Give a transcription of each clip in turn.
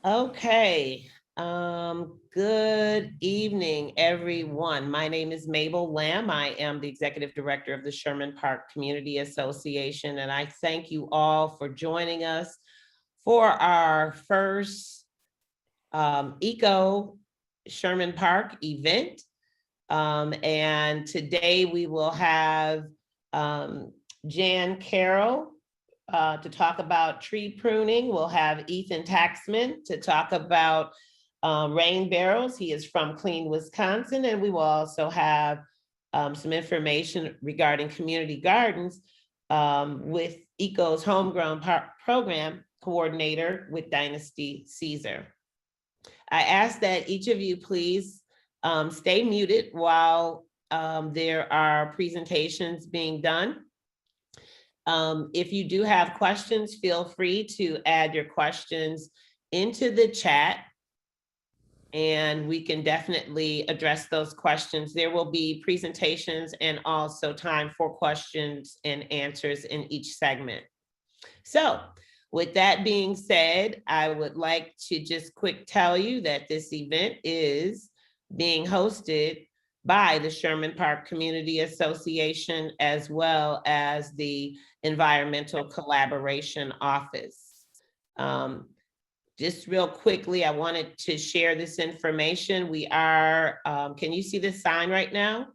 Okay. Good evening, everyone. My name is Mabel Lamb. I am the Executive Director of the Sherman Park Community Association, and I thank you all for joining us for our first Eco Sherman Park event. And today we will have Jan Carroll to talk about tree pruning. We'll have Ethan Taxman to talk about rain barrels. He is from Clean, Wisconsin. And we will also have some information regarding community gardens with ECO's homegrown program coordinator with Dynasty Caesar. I ask that each of you please stay muted while there are presentations being done. If you do have questions, feel free to add your questions into the chat and we can definitely address those questions. There will be presentations and also time for questions and answers in each segment. So with that being said, I would like to just quick tell you that this event is being hosted by the Sherman Park Community Association, as well as the Environmental Collaboration Office. Just real quickly, I wanted to share this information. We are, can you see this sign right now?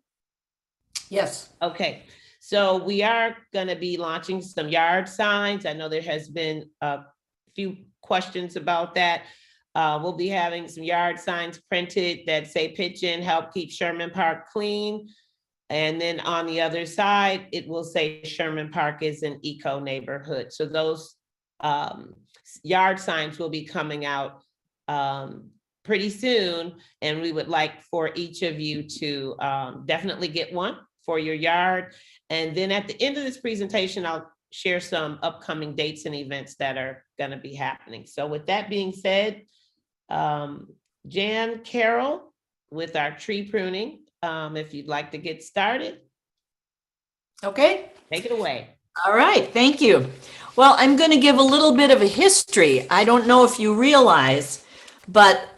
Yes. Okay, so we are gonna be launching some yard signs. I know there has been a few questions about that. We'll be having some yard signs printed that say pitch in, help keep Sherman Park clean. And then on the other side, it will say Sherman Park is an eco neighborhood. So those yard signs will be coming out pretty soon. And we would like for each of you to definitely get one for your yard. And then at the end of this presentation, I'll share some upcoming dates and events that are gonna be happening. So with that being said, Jan Carroll with our tree pruning, if you'd like to get started. Okay. Take it away. All right. Thank you. Well, I'm going to give a little bit of a history. I don't know if you realize, but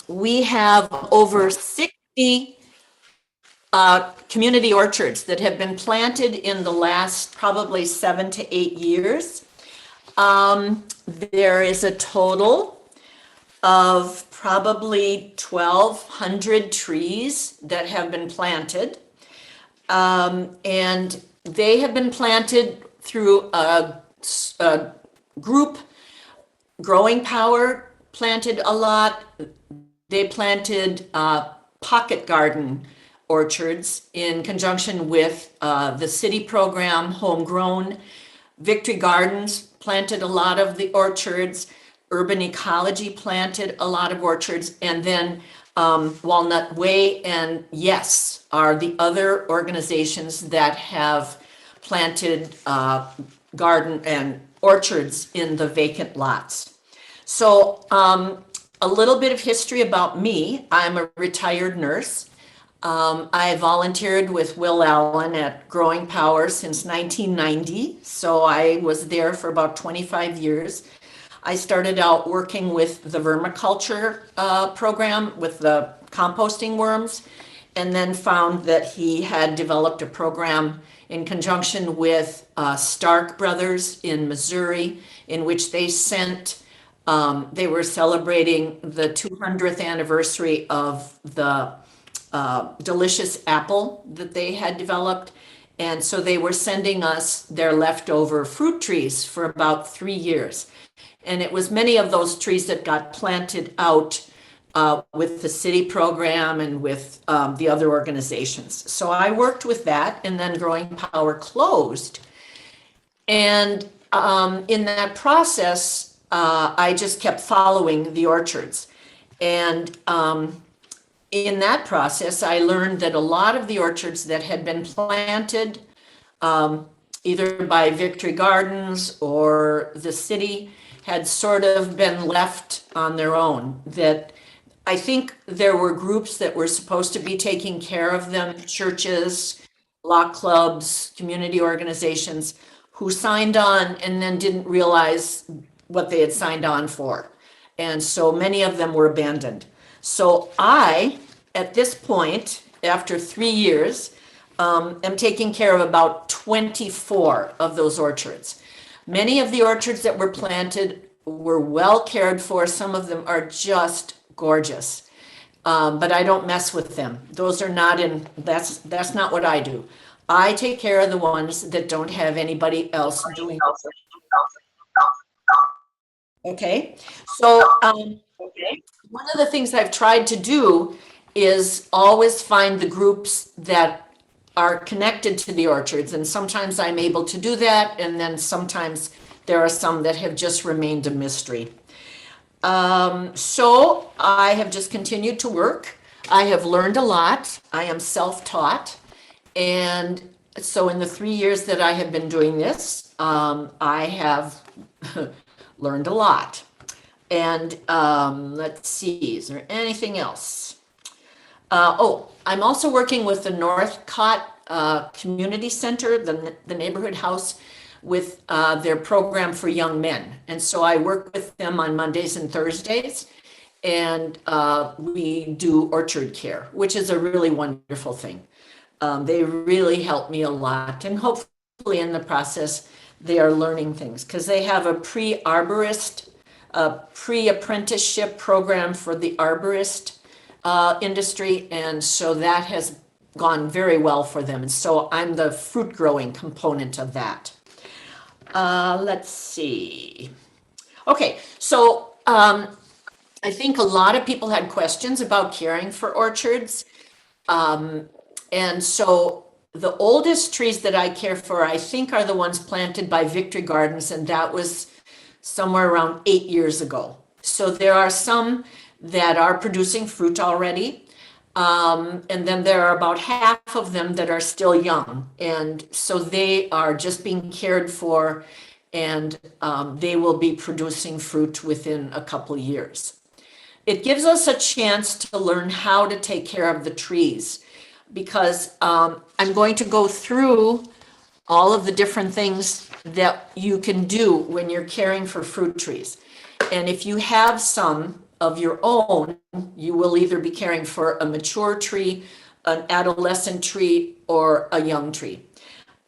we have over 60 community orchards that have been planted in the last probably 7 to 8 years. There is a total of probably 1,200 trees that have been planted. And they have been planted through a group. Growing Power planted a lot. They planted pocket garden orchards in conjunction with the city program, Homegrown. Victory Gardens planted a lot of the orchards. Urban Ecology planted a lot of orchards, and then Walnut Way and Yes are the other organizations that have planted garden and orchards in the vacant lots. So a little bit of history about me. I'm a retired nurse. I volunteered with Will Allen at Growing Power since 1990, so I was there for about 25 years. I started out working with the vermiculture program with the composting worms, and then found that he had developed a program in conjunction with Stark Brothers in Missouri, in which they sent, they were celebrating the 200th anniversary of the delicious apple that they had developed. And so they were sending us their leftover fruit trees for about 3 years. And it was many of those trees that got planted out with the city program and with the other organizations. So I worked with that, and then Growing Power closed. And in that process, I just kept following the orchards. And in that process, I learned that a lot of the orchards that had been planted either by Victory Gardens or the city had sort of been left on their own. That I think there were groups that were supposed to be taking care of them, churches, law clubs, community organizations, who signed on and then didn't realize what they had signed on for. And so many of them were abandoned. So I, at this point, after 3 years, am taking care of about 24 of those orchards. Many of the orchards that were planted were well cared for. Some of them are just gorgeous. But I don't mess with them. Those are not in, that's not what I do. I take care of the ones that don't have anybody else doing. Okay, so one of the things I've tried to do is always find the groups that are connected to the orchards, and sometimes I'm able to do that, and then sometimes there are some that have just remained a mystery. So I have just continued to work. I have learned a lot. I am self-taught. And so in the 3 years that I have been doing this, I have learned a lot. And let's see, is there anything else? I'm also working with the Northcott Community Center, the neighborhood house, with their program for young men. And so I work with them on Mondays and Thursdays, and we do orchard care, which is a really wonderful thing. They really help me a lot, and hopefully in the process, they are learning things, because they have a pre-arborist, pre-apprenticeship program for the arborist industry, and so that has gone very well for them. And so I'm the fruit growing component of that. Let's see. Okay, so I think a lot of people had questions about caring for orchards. And so the oldest trees that I care for, I think, are the ones planted by Victory Gardens, and that was somewhere around 8 years ago. So there are some that are producing fruit already. And then there are about half of them that are still young. And so they are just being cared for, and they will be producing fruit within a couple years. It gives us a chance to learn how to take care of the trees, because I'm going to go through all of the different things that you can do when you're caring for fruit trees. And if you have some of your own, you will either be caring for a mature tree, an adolescent tree, or a young tree.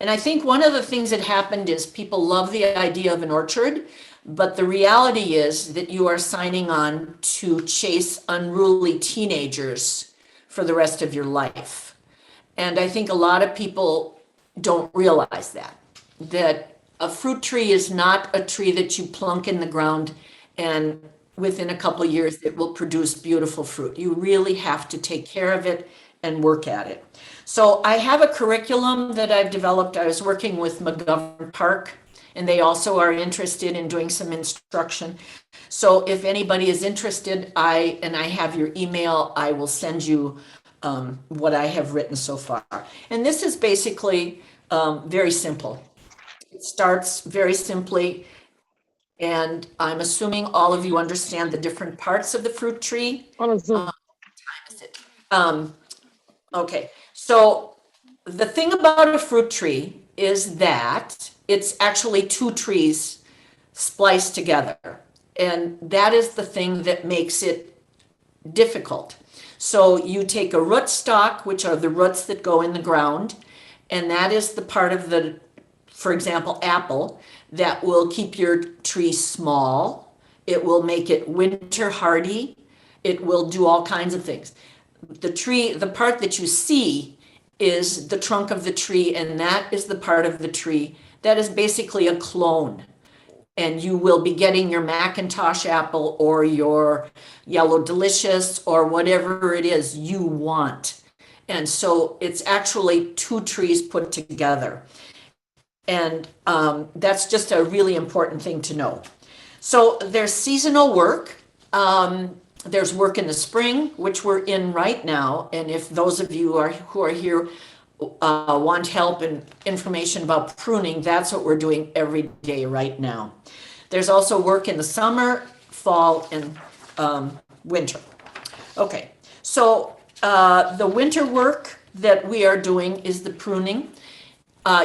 And I think one of the things that happened is people love the idea of an orchard, but the reality is that you are signing on to chase unruly teenagers for the rest of your life. And I think a lot of people don't realize that a fruit tree is not a tree that you plunk in the ground and within a couple of years it will produce beautiful fruit. You really have to take care of it and work at it. So I have a curriculum that I've developed. I was working with McGovern Park, and they also are interested in doing some instruction. So if anybody is interested, I have your email, I will send you what I have written so far. And this is basically very simple. It starts very simply, and I'm assuming all of you understand the different parts of the fruit tree. Okay, so the thing about a fruit tree is that it's actually two trees spliced together. And that is the thing that makes it difficult. So you take a rootstock, which are the roots that go in the ground, and that is the part of the, for example, apple, that will keep your tree small. It will make it winter hardy. It will do all kinds of things. The tree, the part that you see is the trunk of the tree, and that is the part of the tree that is basically a clone. And you will be getting your Macintosh apple or your Yellow Delicious or whatever it is you want. And so it's actually two trees put together. And that's just a really important thing to know. So there's seasonal work. There's work in the spring, which we're in right now. And if those of you who are here want help and information about pruning, that's what we're doing every day right now. There's also work in the summer, fall, and winter. Okay, so the winter work that we are doing is the pruning.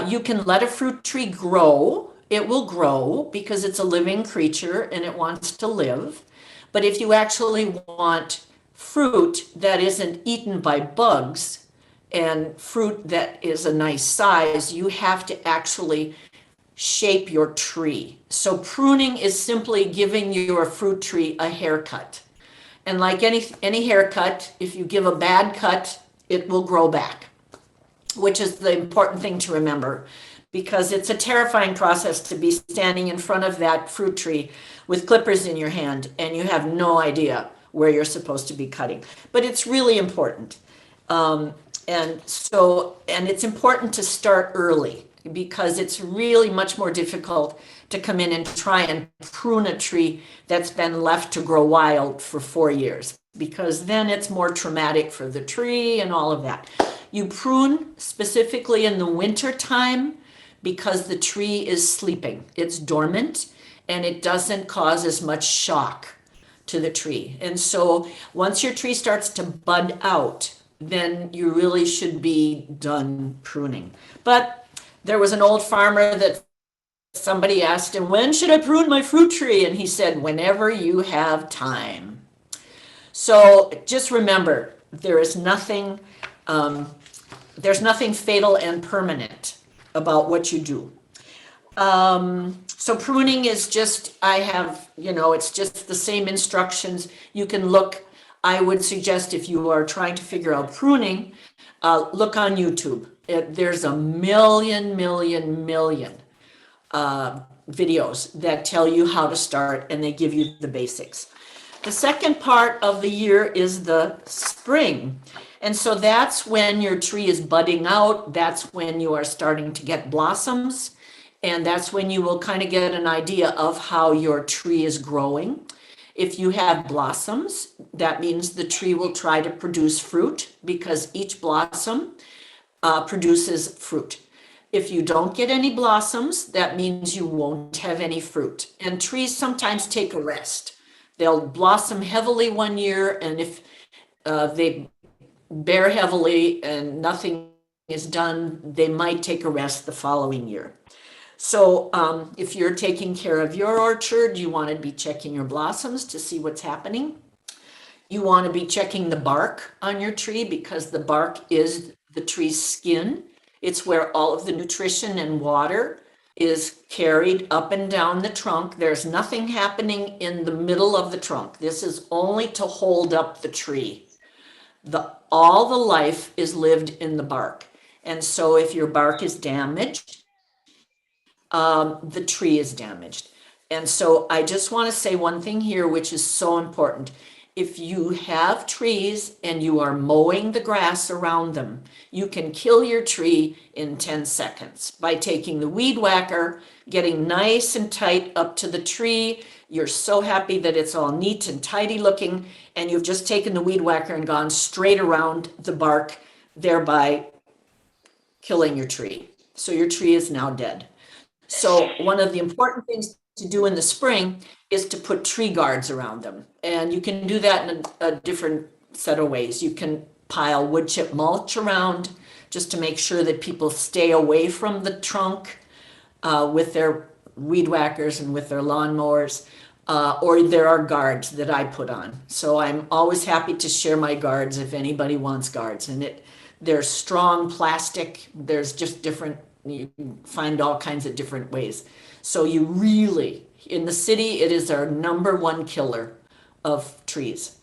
You can let a fruit tree grow. It will grow because it's a living creature and it wants to live. But if you actually want fruit that isn't eaten by bugs and fruit that is a nice size, you have to actually shape your tree. So pruning is simply giving your fruit tree a haircut. And like any haircut, if you give a bad cut, it will grow back, which is the important thing to remember, because it's a terrifying process to be standing in front of that fruit tree with clippers in your hand and you have no idea where you're supposed to be cutting. But it's really important. And it's important to start early, because it's really much more difficult to come in and try and prune a tree that's been left to grow wild for 4 years, because then it's more traumatic for the tree and all of that. You prune specifically in the winter time because the tree is sleeping, it's dormant, and it doesn't cause as much shock to the tree. And so once your tree starts to bud out, then you really should be done pruning. But there was an old farmer that somebody asked him, when should I prune my fruit tree? And he said, whenever you have time. So just remember, there's nothing fatal and permanent about what you do. So pruning is just, it's just the same instructions. You can look, I would suggest, if you are trying to figure out pruning, look on YouTube. There's a million videos that tell you how to start, and they give you the basics. The second part of the year is the spring. And so that's when your tree is budding out. That's when you are starting to get blossoms. And that's when you will kind of get an idea of how your tree is growing. If you have blossoms, that means the tree will try to produce fruit, because each blossom produces fruit. If you don't get any blossoms, that means you won't have any fruit. And trees sometimes take a rest. They'll blossom heavily one year, and if they bear heavily and nothing is done, they might take a rest the following year. So if you're taking care of your orchard, you want to be checking your blossoms to see what's happening. You want to be checking the bark on your tree, because the bark is the tree's skin. It's where all of the nutrition and water is carried up and down the trunk. There's nothing happening in the middle of the trunk. This is only to hold up the tree. All the life is lived in the bark. And so if your bark is damaged, the tree is damaged. And so I just want to say one thing here, which is so important. If you have trees and you are mowing the grass around them, you can kill your tree in 10 seconds by taking the weed whacker, getting nice and tight up to the tree. You're so happy that it's all neat and tidy looking, and you've just taken the weed whacker and gone straight around the bark, thereby killing your tree. So your tree is now dead. So one of the important things to do in the spring is to put tree guards around them. And you can do that in a different set of ways. You can pile wood chip mulch around, just to make sure that people stay away from the trunk with their weed whackers and with their lawnmowers. Or there are guards that I put on. So I'm always happy to share my guards if anybody wants guards. And they're strong plastic. There's just different, you can find all kinds of different ways. So you really, in the city, it is our #1 killer of trees.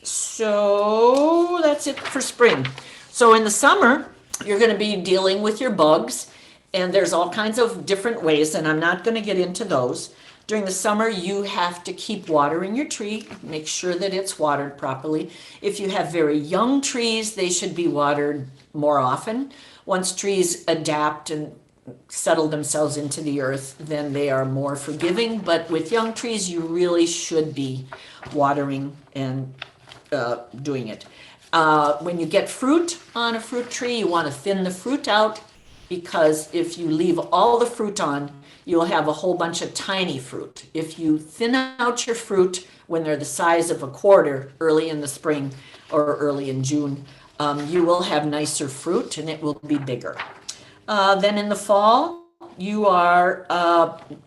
So that's it for spring. So in the summer, you're going to be dealing with your bugs, and there's all kinds of different ways, and I'm not going to get into those. During the summer, you have to keep watering your tree, make sure that it's watered properly. If you have very young trees, they should be watered more often. Once trees adapt and settle themselves into the earth, then they are more forgiving. But with young trees, you really should be watering and doing it. When you get fruit on a fruit tree, you want to thin the fruit out, because if you leave all the fruit on, you'll have a whole bunch of tiny fruit. If you thin out your fruit when they're the size of a quarter early in the spring or early in June, you will have nicer fruit and it will be bigger. Then in the fall, you are,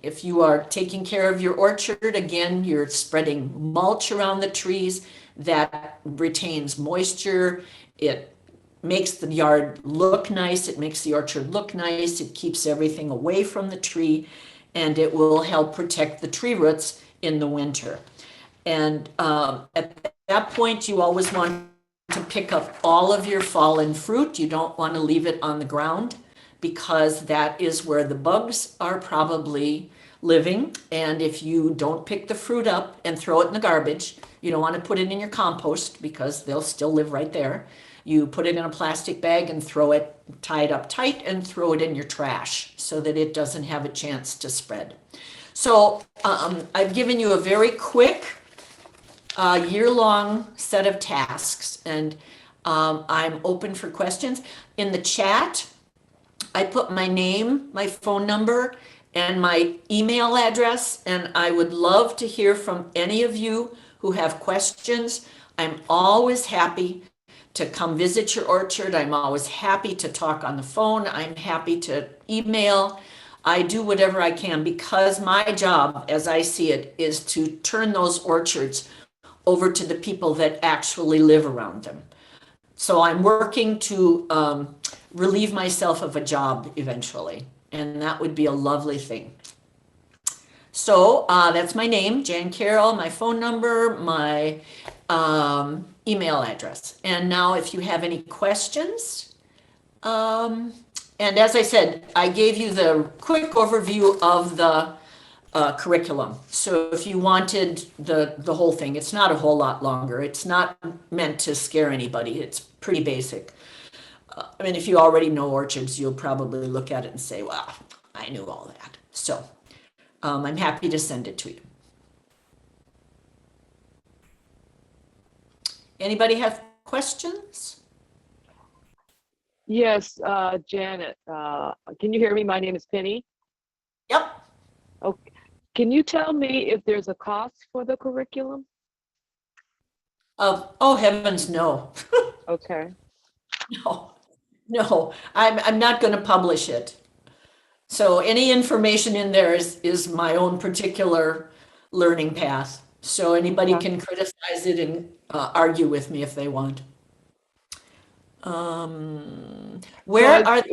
if you are taking care of your orchard, again, you're spreading mulch around the trees that retains moisture. It makes the yard look nice. It makes the orchard look nice. It keeps everything away from the tree, and it will help protect the tree roots in the winter. And at that point, you always want to pick up all of your fallen fruit. You don't want to leave it on the ground, because that is where the bugs are probably living. And if you don't pick the fruit up and throw it in the garbage, you don't want to put it in your compost, because they'll still live right there. You put it in a plastic bag and throw it, tie it up tight, and throw it in your trash so that it doesn't have a chance to spread. So I've given you a very quick year-long set of tasks, and I'm open for questions. In the chat, I put my name, my phone number, and my email address, and I would love to hear from any of you who have questions. I'm always happy to come visit your orchard. I'm always happy to talk on the phone. I'm happy to email. I do whatever I can, because my job, as I see it, is to turn those orchards over to the people that actually live around them. So I'm working to relieve myself of a job eventually, and that would be a lovely thing. So that's my name, Jan Carroll, my phone number, my email address. And now if you have any questions, and as I said, I gave you the quick overview of the curriculum. So if you wanted the whole thing, it's not a whole lot longer. It's not meant to scare anybody. It's pretty basic. I mean, if you already know orchards, you'll probably look at it and say, well, I knew all that. So I'm happy to send it to you. Anybody have questions? Yes, Janet, can you hear me? My name is Penny. Yep. Okay. Can you tell me if there's a cost for the curriculum? Oh heavens, no. Okay. No, I'm not going to publish it. So any information in there is my own particular learning path. So anybody Okay. can criticize it and argue with me if they want. Where So are,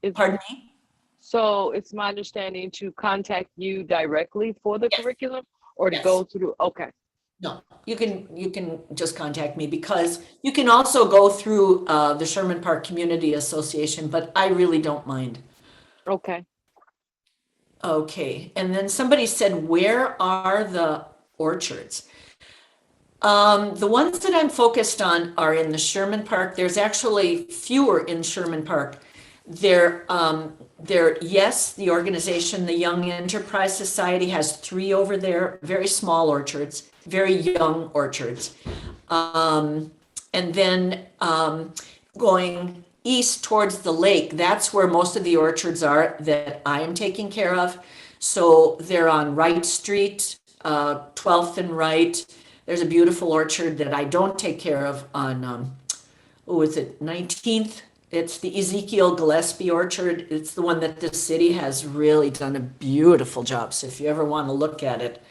it's pardon me? so it's my understanding to contact you directly for the Yes. curriculum, or to Yes. go through, okay. No, you can just contact me, because you can also go through the Sherman Park Community Association, but I really don't mind. Okay. Okay, and then somebody said, where are the orchards? The ones that I'm focused on are in the Sherman Park. There's actually fewer in Sherman Park. Yes, the organization, the Young Enterprise Society, has 3 over there, very small orchards, very young orchards. And then going east towards the lake, that's where most of the orchards are that I am taking care of. So they're on Wright Street, 12th and Wright. There's a beautiful orchard that I don't take care of on, 19th? It's the Ezekiel Gillespie Orchard. It's the one that the city has really done a beautiful job. So if you ever want to look at it,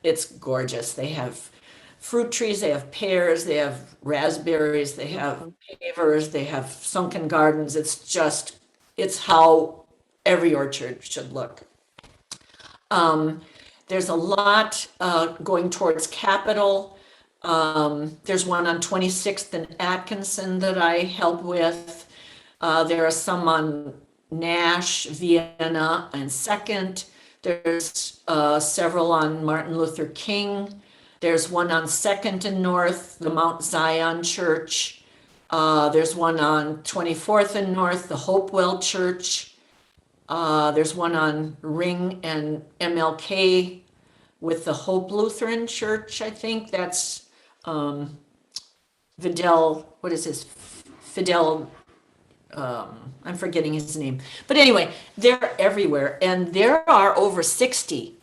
it's gorgeous. They have fruit trees, they have pears, they have raspberries, they have pavers, they have sunken gardens. It's how every orchard should look. There's a lot going towards Capitol. There's one on 26th and Atkinson that I help with. There are some on Nash, Vienna, and 2nd. There's several on Martin Luther King. There's one on 2nd and North, the Mount Zion Church. There's one on 24th and North, the Hopewell Church. There's one on Ring and MLK with the Hope Lutheran Church, I think. That's Fidel, what is his? Fidel, I'm forgetting his name. But anyway, they're everywhere. And there are over 60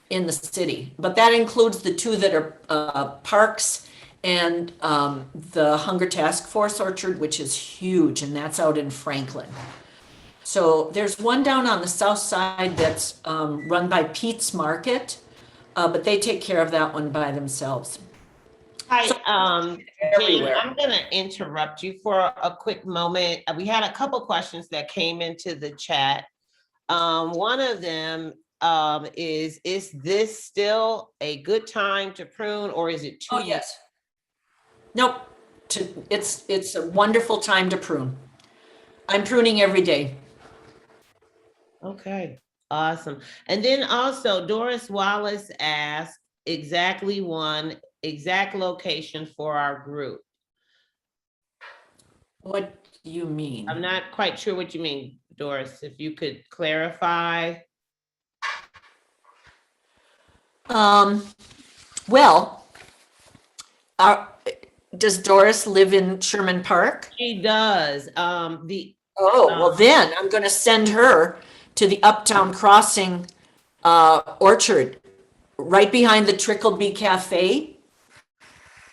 in the city. But that includes the 2 that are parks and the Hunger Task Force Orchard, which is huge, and that's out in Franklin. So there's one down on the south side that's run by Pete's Market, but they take care of that one by themselves. Hi, Jan, Everywhere. I'm gonna interrupt you for a quick moment. We had a couple questions that came into the chat. One of them is this still a good time to prune, or is it too? Oh, yes. Nope, it's a wonderful time to prune. I'm pruning every day. Okay, awesome. And then also Doris Wallace asked exact location for our group. What do you mean? I'm not quite sure what you mean, Doris, if you could clarify. Well, does Doris live in Sherman Park? She does, Oh, well then I'm gonna send her to the Uptown Crossing orchard, right behind the Trickle Bee Cafe.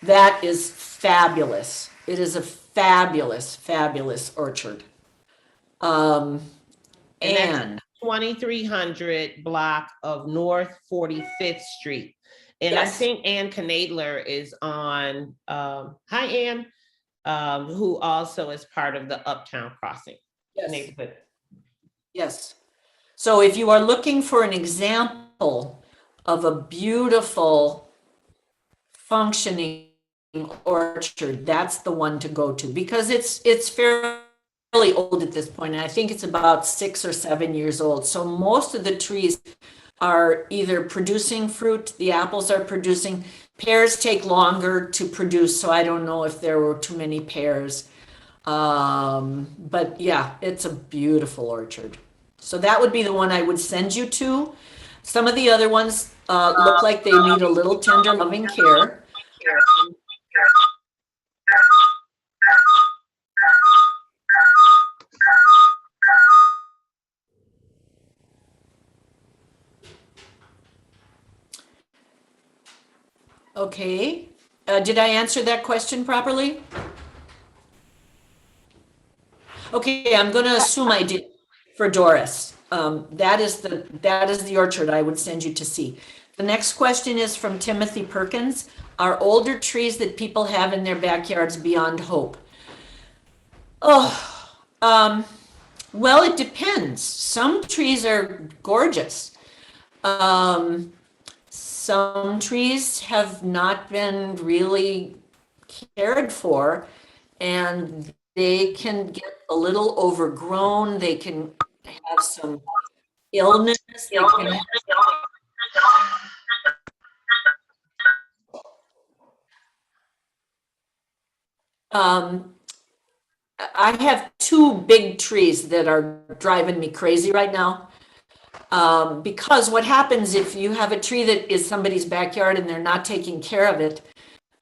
That is fabulous. It is a fabulous, fabulous orchard. And that's And 2300 block of North 45th Street. And I Yes. think Ann Knadler is on, hi Ann, who also is part of the Uptown Crossing yes, neighborhood. yes. So if you are looking for an example of a beautiful functioning orchard, that's the one to go to, because it's fairly old at this point, and I think it's about 6 or 7 years old. So most of the trees are either producing fruit, the apples are producing. Pears take longer to produce, so I don't know if there were too many pears. But yeah, it's a beautiful orchard. So that would be the one I would send you to. Some of the other ones look like they need a little tender loving care. Okay, did I answer that question properly? Okay, I'm gonna assume I did for Doris. That is the orchard I would send you to see. The next question is from Timothy Perkins. Are older trees that people have in their backyards beyond hope? Oh, well, it depends. Some trees are gorgeous. Some trees have not been really cared for, and they can get a little overgrown. They can have some illness. They can have, I have two big trees that are driving me crazy right now. Because what happens if you have a tree that is somebody's backyard and they're not taking care of it,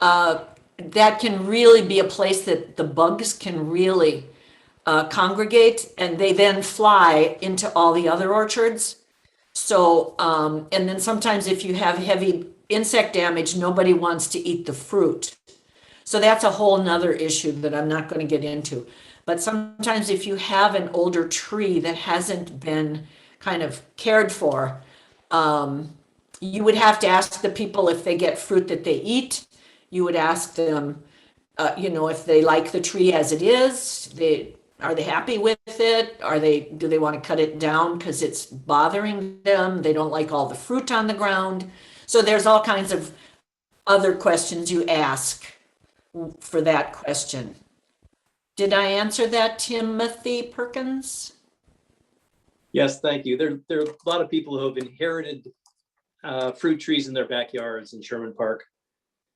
that can really be a place that the bugs can really congregate, and they then fly into all the other orchards. So, and then sometimes if you have heavy insect damage, nobody wants to eat the fruit. So that's a whole nother issue that I'm not going to get into. But sometimes if you have an older tree that hasn't been kind of cared for, you would have to ask the people if they get fruit that they eat. You would ask them, if they like the tree as it is. Are they happy with it? Do they want to cut it down because it's bothering them? They don't like all the fruit on the ground. So there's all kinds of other questions you ask for that question. Did I answer that, Timothy Perkins? Yes, thank you. There are a lot of people who have inherited fruit trees in their backyards in Sherman Park.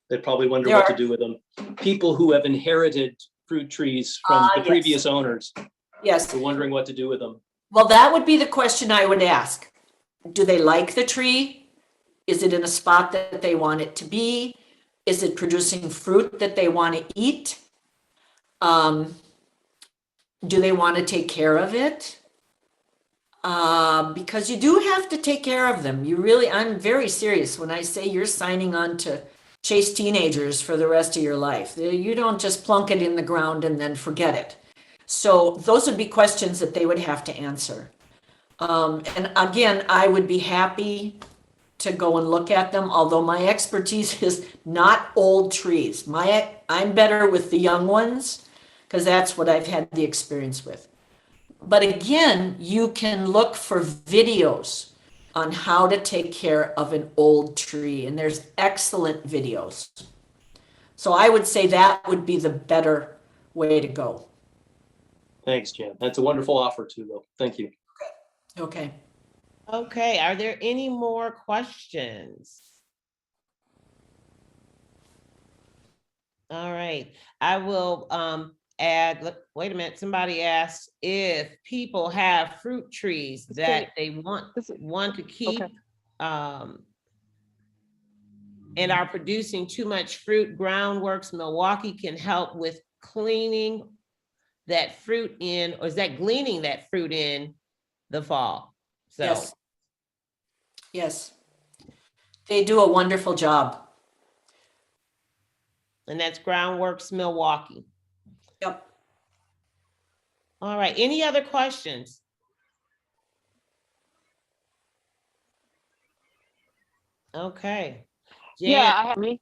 They probably wonder what to do with them. People who have inherited fruit trees from the Yes. previous owners Yes. are wondering what to do with them. Well, that would be the question I would ask. Do they like the tree? Is it in a spot that they want it to be? Is it producing fruit that they want to eat? Do they want to take care of it? Because you do have to take care of them. I'm very serious when I say you're signing on to chase teenagers for the rest of your life. You don't just plunk it in the ground and then forget it. So those would be questions that they would have to answer. And again, I would be happy to go and look at them, although my expertise is not old trees. I'm better with the young ones, because that's what I've had the experience with. But again, you can look for videos on how to take care of an old tree, and there's excellent videos. So I would say that would be the better way to go. Thanks, Jan. That's a wonderful offer too, though. Thank you. Okay. Okay, are there any more questions? All right, I will add, wait a minute, somebody asked if people have fruit trees that they want to keep and are producing too much fruit. Groundworks Milwaukee can help with cleaning that fruit in, or is that gleaning that fruit in the fall? So. Yes. Yes. They do a wonderful job. And that's Groundworks Milwaukee. Yep. All right, any other questions? Okay. Jan, Yeah, I have me.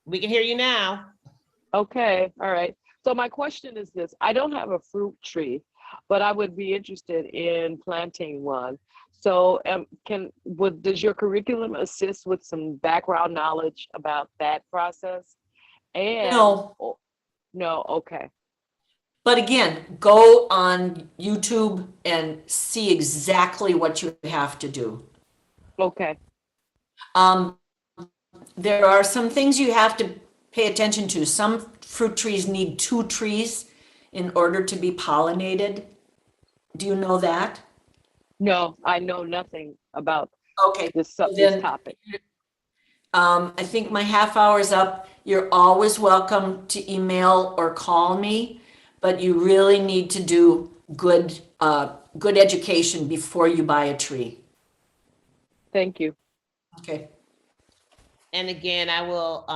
we can hear you now. Okay, all right. So my question is this: I don't have a fruit tree, but I would be interested in planting one. So, does your curriculum assist with some background knowledge about that process? And No. No, okay. But again, go on YouTube and see exactly what you have to do. Okay. There are some things you have to pay attention to. Some fruit trees need 2 trees in order to be pollinated. Do you know that? No, I know nothing about Okay. this Then topic. I think my half hour is up. You're always welcome to email or call me, but you really need to do good education before you buy a tree. Thank you. Okay. And again, I will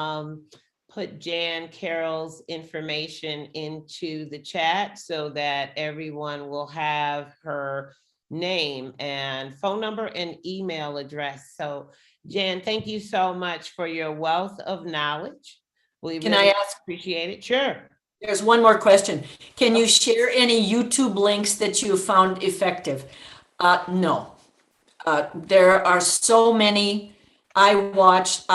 put Jan Carroll's information into the chat so that everyone will have her name and phone number and email address. So Jan, thank you so much for your wealth of knowledge. We Can really I ask? appreciate it. Sure. There's one more question. Can you share any YouTube links that you found effective? No. There are so many. I've watched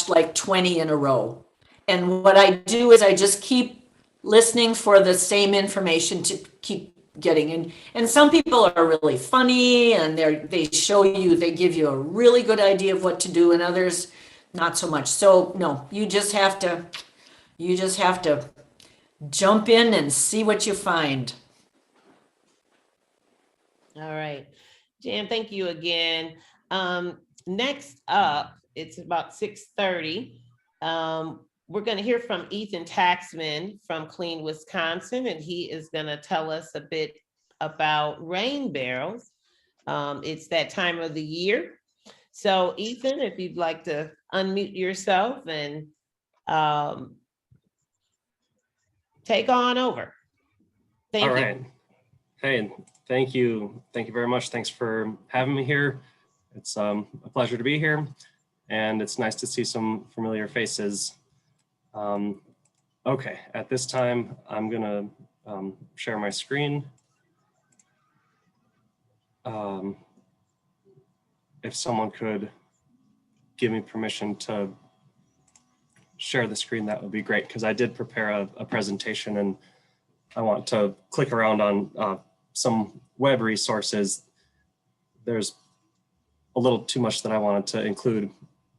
like 20 in a row. And what I do is I just keep listening for the same information to keep getting in. And some people are really funny and they give you a really good idea of what to do, and others not so much. So no, you just have to jump in and see what you find. All right, Jan, thank you again. Next up, it's about 6:30. We're going to hear from Ethan Taxman from Clean Wisconsin, and he is going to tell us a bit about rain barrels. It's that time of the year. So Ethan, if you'd like to unmute yourself and take on over. Thank you. All right. Hey, thank you. Thank you very much. Thanks for having me here. It's a pleasure to be here, and it's nice to see some familiar faces. Okay, at this time, I'm gonna share my screen. If someone could give me permission to share the screen, that would be great, because I did prepare a presentation and I want to click around on some web resources. There's a little too much that I wanted to include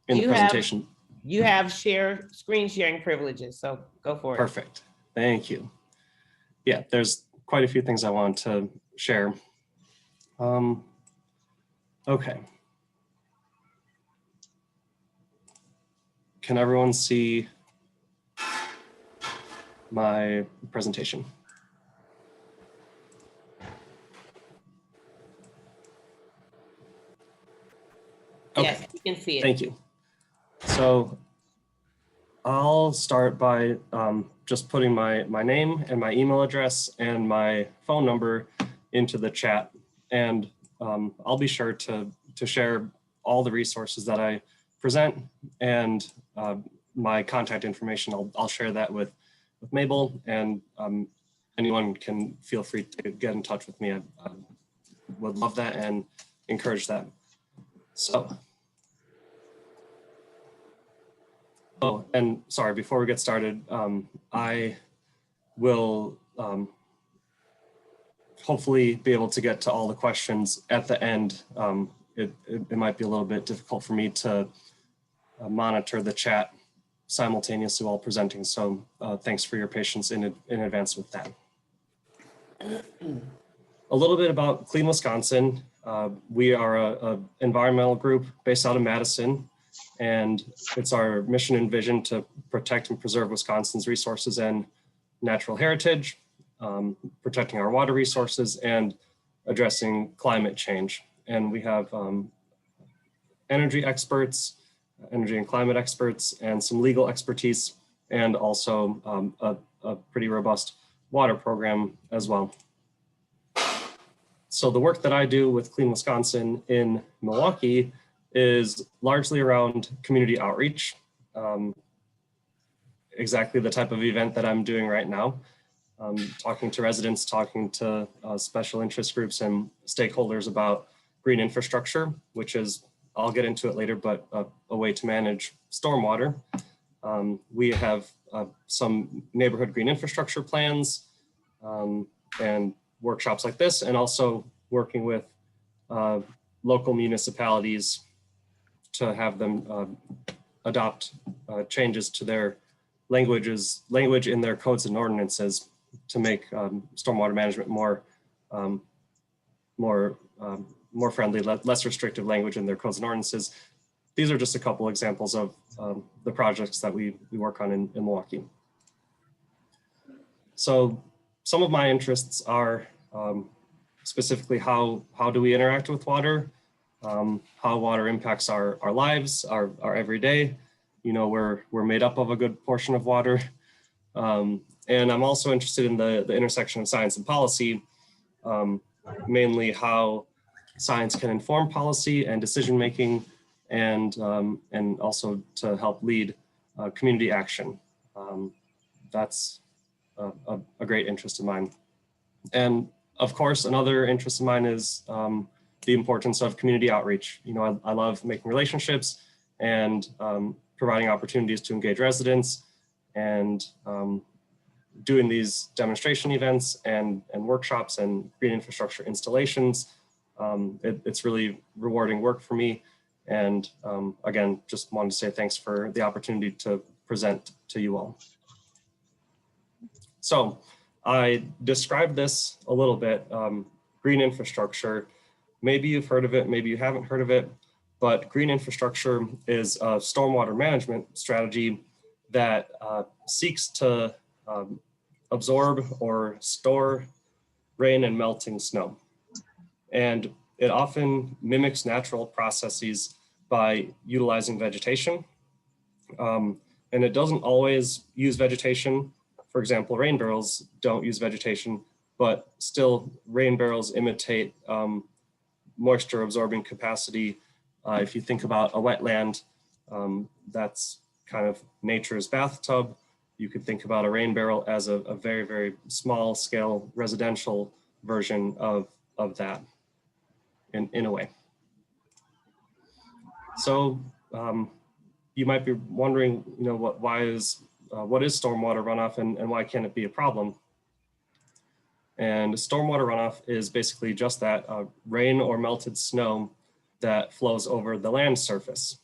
in the presentation. You have screen sharing privileges, so go for it. Perfect. Thank you. Yeah, there's quite a few things I want to share. Okay. Can everyone see my presentation? Okay. Yes, you can see it. Thank you. So I'll start by just putting my name and my email address and my phone number into the chat. And I'll be sure to share all the resources that I present, and my contact information. I'll share that with Mabel, and anyone can feel free to get in touch with me. I would love that and encourage that. So, oh, and sorry, before we get started, I will hopefully be able to get to all the questions at the end. It might be a little bit difficult for me to monitor the chat simultaneously while presenting. So thanks for your patience in advance with that. A little bit about Clean Wisconsin. We are a environmental group based out of Madison, and it's our mission and vision to protect and preserve Wisconsin's resources and natural heritage, protecting our water resources, and addressing climate change. And we have energy experts, energy and climate experts, and some legal expertise, and also a pretty robust water program as well. So the work that I do with Clean Wisconsin in Milwaukee is largely around community outreach, exactly the type of event that I'm doing right now, talking to residents, talking to special interest groups and stakeholders about green infrastructure, which is, I'll get into it later, but a way to manage stormwater. We have some neighborhood green infrastructure plans and workshops like this, and also working with local municipalities to have them adopt changes to their language in their codes and ordinances to make stormwater management more friendly, less restrictive language in their codes and ordinances. These are just a couple examples of the projects that we work on in Milwaukee. So some of my interests are specifically how do we interact with water, how water impacts our lives, our everyday. You know, we're made up of a good portion of water. And I'm also interested in the intersection of science and policy, mainly how science can inform policy and decision making, and also to help lead community action. That's a great interest of mine. And of course, another interest of mine is the importance of community outreach. You know, I love making relationships and providing opportunities to engage residents, and doing these demonstration events and workshops and green infrastructure installations. It's really rewarding work for me. And again, just wanted to say thanks for the opportunity to present to you all. So I described this a little bit, green infrastructure. Maybe you've heard of it, maybe you haven't heard of it, but green infrastructure is a stormwater management strategy that seeks to absorb or store rain and melting snow. And it often mimics natural processes by utilizing vegetation. And it doesn't always use vegetation. For example, rain barrels don't use vegetation, but still rain barrels imitate moisture absorbing capacity. If you think about a wetland, that's kind of nature's bathtub. You could think about a rain barrel as a very, very small scale residential version of that in a way. So you might be wondering, you know, what is stormwater runoff, and why can't it be a problem? And stormwater runoff is basically just that, rain or melted snow that flows over the land surface.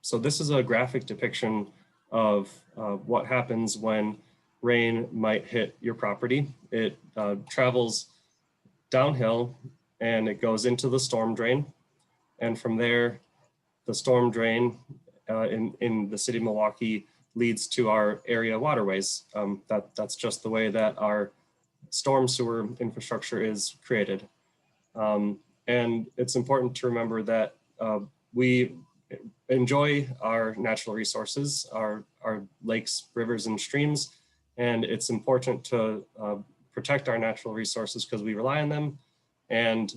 So this is a graphic depiction of what happens when rain might hit your property. It travels downhill and it goes into the storm drain. And from there, the storm drain in the city of Milwaukee leads to our area waterways. That's just the way that our storm sewer infrastructure is created. And it's important to remember that we enjoy our natural resources, our lakes, rivers, and streams. And it's important to protect our natural resources because we rely on them. And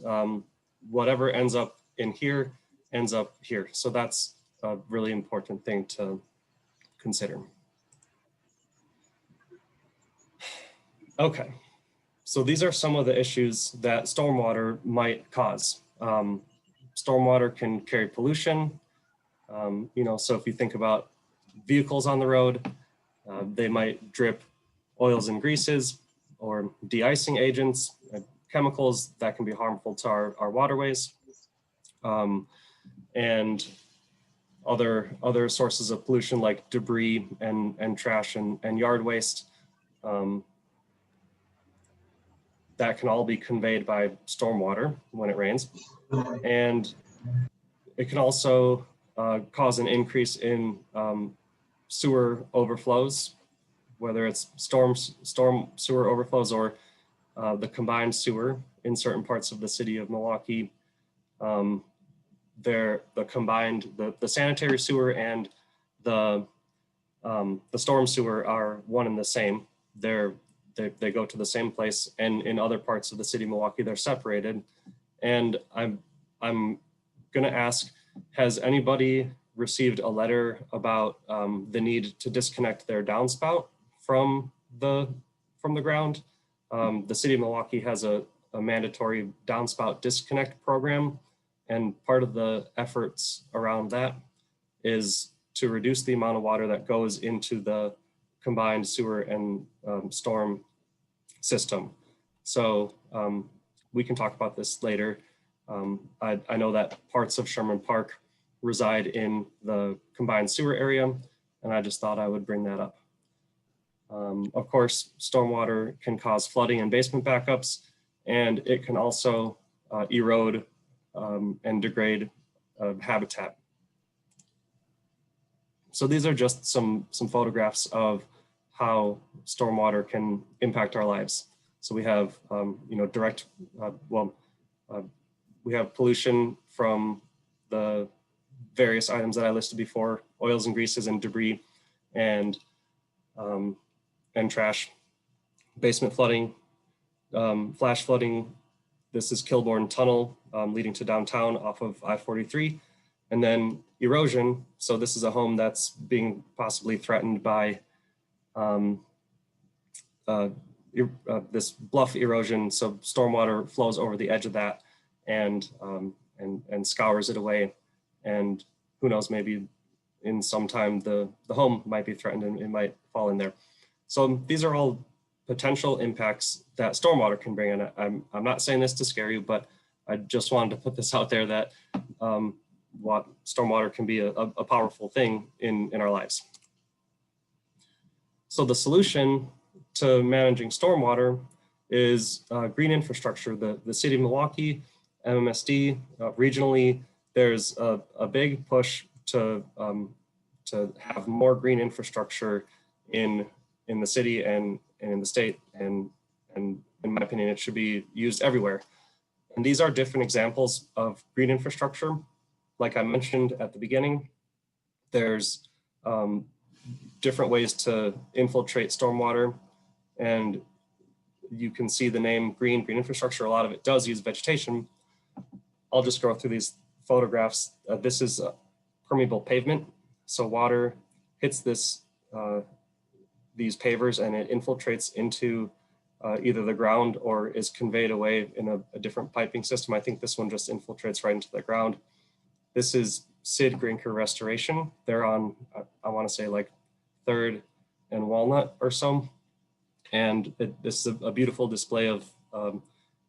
whatever ends up in here ends up here. So that's a really important thing to consider. Okay, so these are some of the issues that stormwater might cause. Stormwater can carry pollution. So if you think about vehicles on the road, they might drip oils and greases or de-icing agents, chemicals that can be harmful to our waterways, and other sources of pollution like debris and trash and yard waste. That can all be conveyed by stormwater when it rains. And it can also cause an increase in sewer overflows, whether it's storm sewer overflows or the combined sewer in certain parts of the city of Milwaukee. The sanitary sewer and the storm sewer are one and the same. They go to the same place, and in other parts of the city of Milwaukee, they're separated. And I'm going to ask, has anybody received a letter about the need to disconnect their downspout from the ground? The city of Milwaukee has a mandatory downspout disconnect program, and part of the efforts around that is to reduce the amount of water that goes into the combined sewer and storm system. So we can talk about this later. I know that parts of Sherman Park reside in the combined sewer area, and I just thought I would bring that up. Of course, stormwater can cause flooding and basement backups, and it can also erode and degrade habitat. So these are just some photographs of how stormwater can impact our lives. So we have, we have pollution from the various items that I listed before: oils and greases and debris, and trash, basement flooding, flash flooding. This is Kilbourne Tunnel leading to downtown off of I-43. And then erosion. So this is a home that's being possibly threatened by this bluff erosion. So stormwater flows over the edge of that and scours it away. And who knows, maybe in some time the home might be threatened and it might fall in there. So these are all potential impacts that stormwater can bring. And I'm not saying this to scare you, but I just wanted to put this out there that what stormwater can be a powerful thing in our lives. So the solution to managing stormwater is green infrastructure. The city of Milwaukee, MMSD, regionally, there's a big push to have more green infrastructure in the city and in the state, and in my opinion, it should be used everywhere. And these are different examples of green infrastructure. Like I mentioned at the beginning, there's different ways to infiltrate stormwater, and you can see the name green infrastructure. A lot of it does use vegetation. I'll just go through these photographs. This is permeable pavement. So water hits these pavers and it infiltrates into either the ground or is conveyed away in a different piping system. I think this one just infiltrates right into the ground. This is Sid Grinker Restoration. They're on, I want to say like 3rd and Walnut or so. And this is a beautiful display of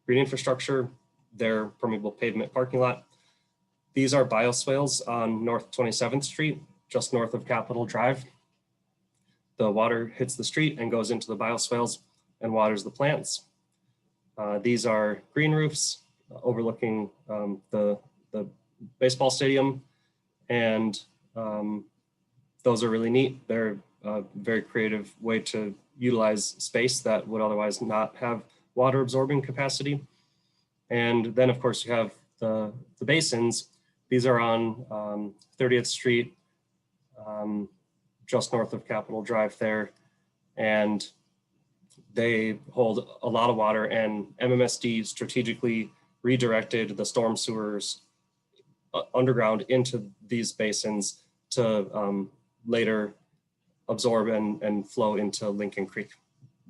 green infrastructure, their permeable pavement parking lot. These are bioswales on North 27th Street, just north of Capitol Drive. The water hits the street and goes into the bioswales and waters the plants. These are green roofs overlooking the baseball stadium, and those are really neat. They're a very creative way to utilize space that would otherwise not have water absorbing capacity. And then of course you have the basins. These are on 30th Street, just north of Capitol Drive there. And they hold a lot of water, and MMSD strategically redirected the storm sewers underground into these basins to later absorb and flow into Lincoln Creek,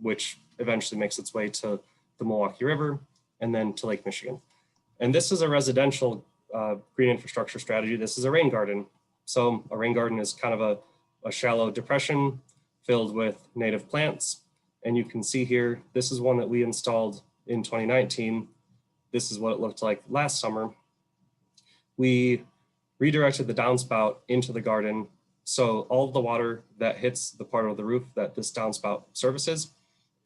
which eventually makes its way to the Milwaukee River and then to Lake Michigan. And this is a residential green infrastructure strategy. This is a rain garden. So a rain garden is kind of a shallow depression filled with native plants. And you can see here, this is one that we installed in 2019. This is what it looked like last summer. We redirected the downspout into the garden. So all of the water that hits the part of the roof that this downspout services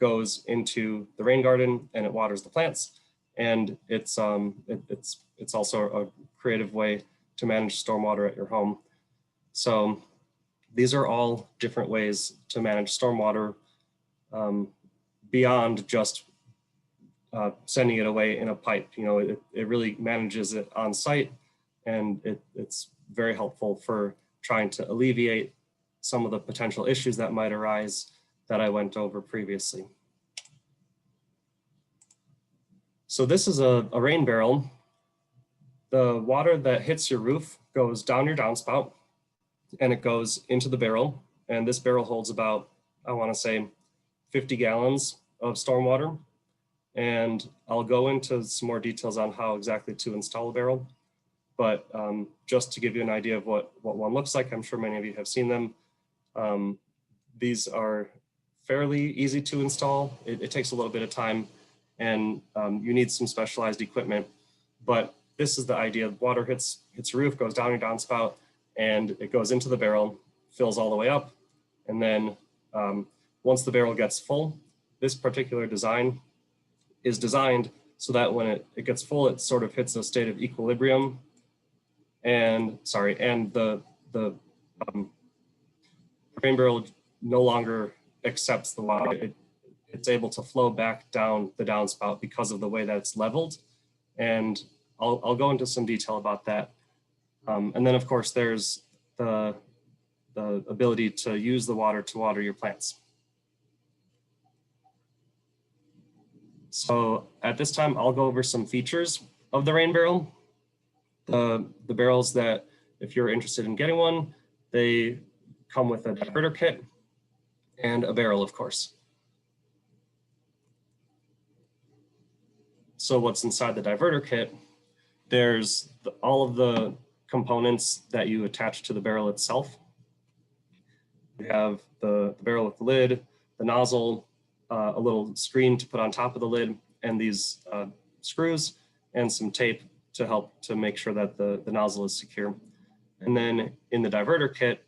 goes into the rain garden and it waters the plants. And it's also a creative way to manage stormwater at your home. So these are all different ways to manage stormwater beyond just sending it away in a pipe. You know, it really manages it on site, and it's very helpful for trying to alleviate some of the potential issues that might arise that I went over previously. So this is a rain barrel. The water that hits your roof goes down your downspout and it goes into the barrel. And this barrel holds about, I want to say, 50 gallons of stormwater. And I'll go into some more details on how exactly to install a barrel. But just to give you an idea of what one looks like, I'm sure many of you have seen them. These are fairly easy to install. It takes a little bit of time, and you need some specialized equipment. But this is the idea. Water hits your roof, goes down your downspout, and it goes into the barrel, fills all the way up. And then once the barrel gets full, this particular design is designed so that when it gets full, it sort of hits a state of equilibrium. And the rain barrel no longer accepts the water. It's able to flow back down the downspout because of the way that it's leveled. And I'll go into some detail about that. And then of course, there's the ability to use the water to water your plants. So at this time, I'll go over some features of the rain barrel. The barrels that, if you're interested in getting one, they come with a diverter kit and a barrel, of course. So what's inside the diverter kit? There's all of the components that you attach to the barrel itself. You have the barrel with the lid, the nozzle, a little screen to put on top of the lid, and these screws and some tape to help to make sure that the nozzle is secure. And then in the diverter kit,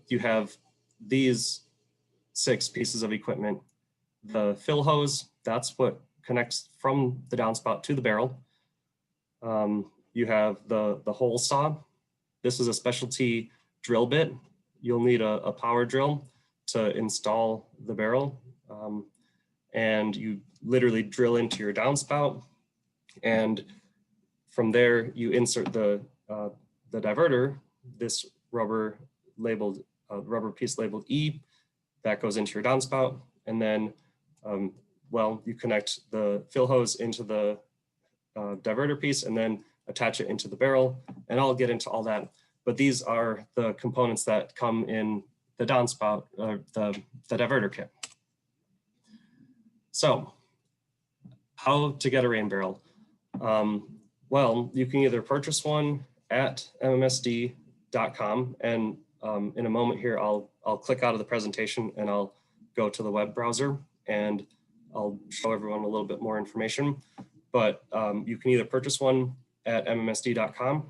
you have these 6 pieces of equipment. The fill hose, that's what connects from the downspout to the barrel. You have the hole saw. This is a specialty drill bit. You'll need a power drill to install the barrel. And you literally drill into your downspout. And from there, you insert the diverter, this rubber piece labeled E, that goes into your downspout. And then, you connect the fill hose into the diverter piece and then attach it into the barrel. And I'll get into all that. But these are the components that come in the downspout, the diverter kit. So how to get a rain barrel? Well, you can either purchase one at mmsd.com, and in a moment here, I'll click out of the presentation and I'll go to the web browser and I'll show everyone a little bit more information. But you can either purchase one at mmsd.com.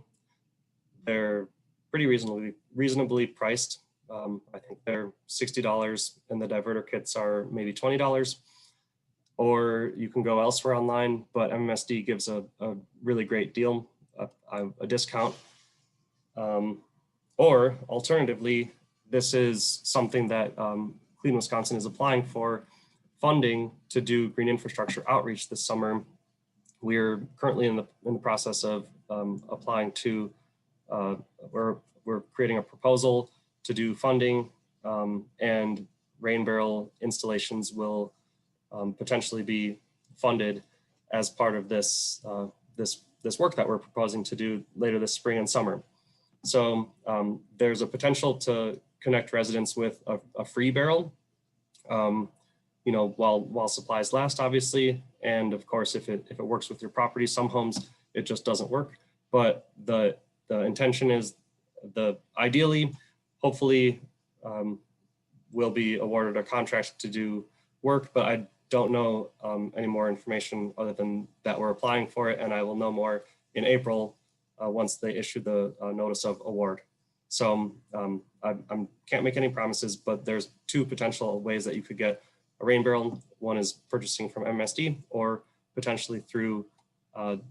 They're pretty reasonably priced. I think they're $60 and the diverter kits are maybe $20. Or you can go elsewhere online, but MMSD gives a really great deal, a discount. Or alternatively, this is something that Clean Wisconsin is applying for funding to do green infrastructure outreach this summer. We're currently in the process of applying to, we're creating a proposal to do funding, and rain barrel installations will potentially be funded as part of this, this work that we're proposing to do later this spring and summer. So there's a potential to connect residents with a free barrel, you know, while supplies last, obviously. And of course, if it works with your property, some homes, it just doesn't work. But the intention is ideally, hopefully, we'll be awarded a contract to do work, but I don't know any more information other than that we're applying for it, and I will know more in April once they issue the notice of award. So I can't make any promises, but there's two potential ways that you could get a rain barrel. One is purchasing from MSD, or potentially through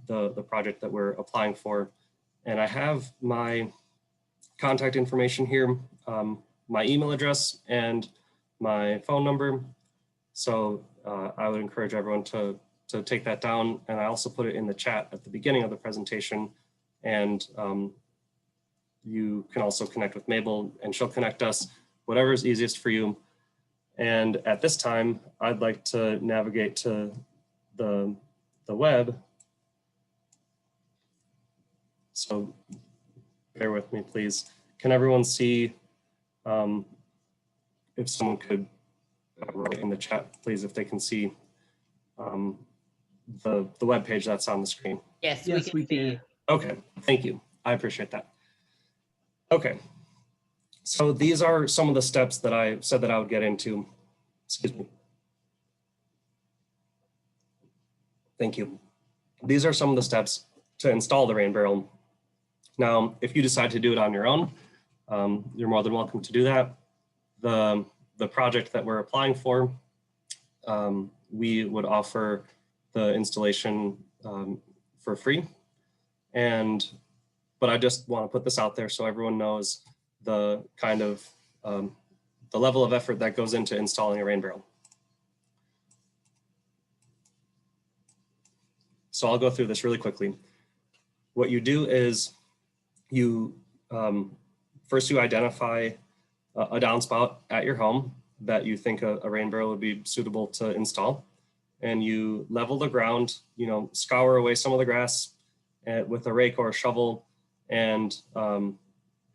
the project that we're applying for. And I have my contact information here, my email address and my phone number. So I would encourage everyone to take that down. And I also put it in the chat at the beginning of the presentation. And you can also connect with Mabel and she'll connect us, whatever is easiest for you. And at this time, I'd like to navigate to the web. So bear with me, please. Can everyone see, if someone could write in the chat, please, if they can see the web page that's on the screen? Yes, Yes, we can. Okay, thank you. I appreciate that. Okay, so these are some of the steps that I said that I would get into. Excuse me. Thank you. These are some of the steps to install the rain barrel. Now, if you decide to do it on your own, you're more than welcome to do that. The project that we're applying for, we would offer the installation for free. But I just want to put this out there so everyone knows the kind of the level of effort that goes into installing a rain barrel. So I'll go through this really quickly. What you do is you first you identify a downspout at your home that you think a rain barrel would be suitable to install, and you level the ground, you know, scour away some of the grass with a rake or a shovel. And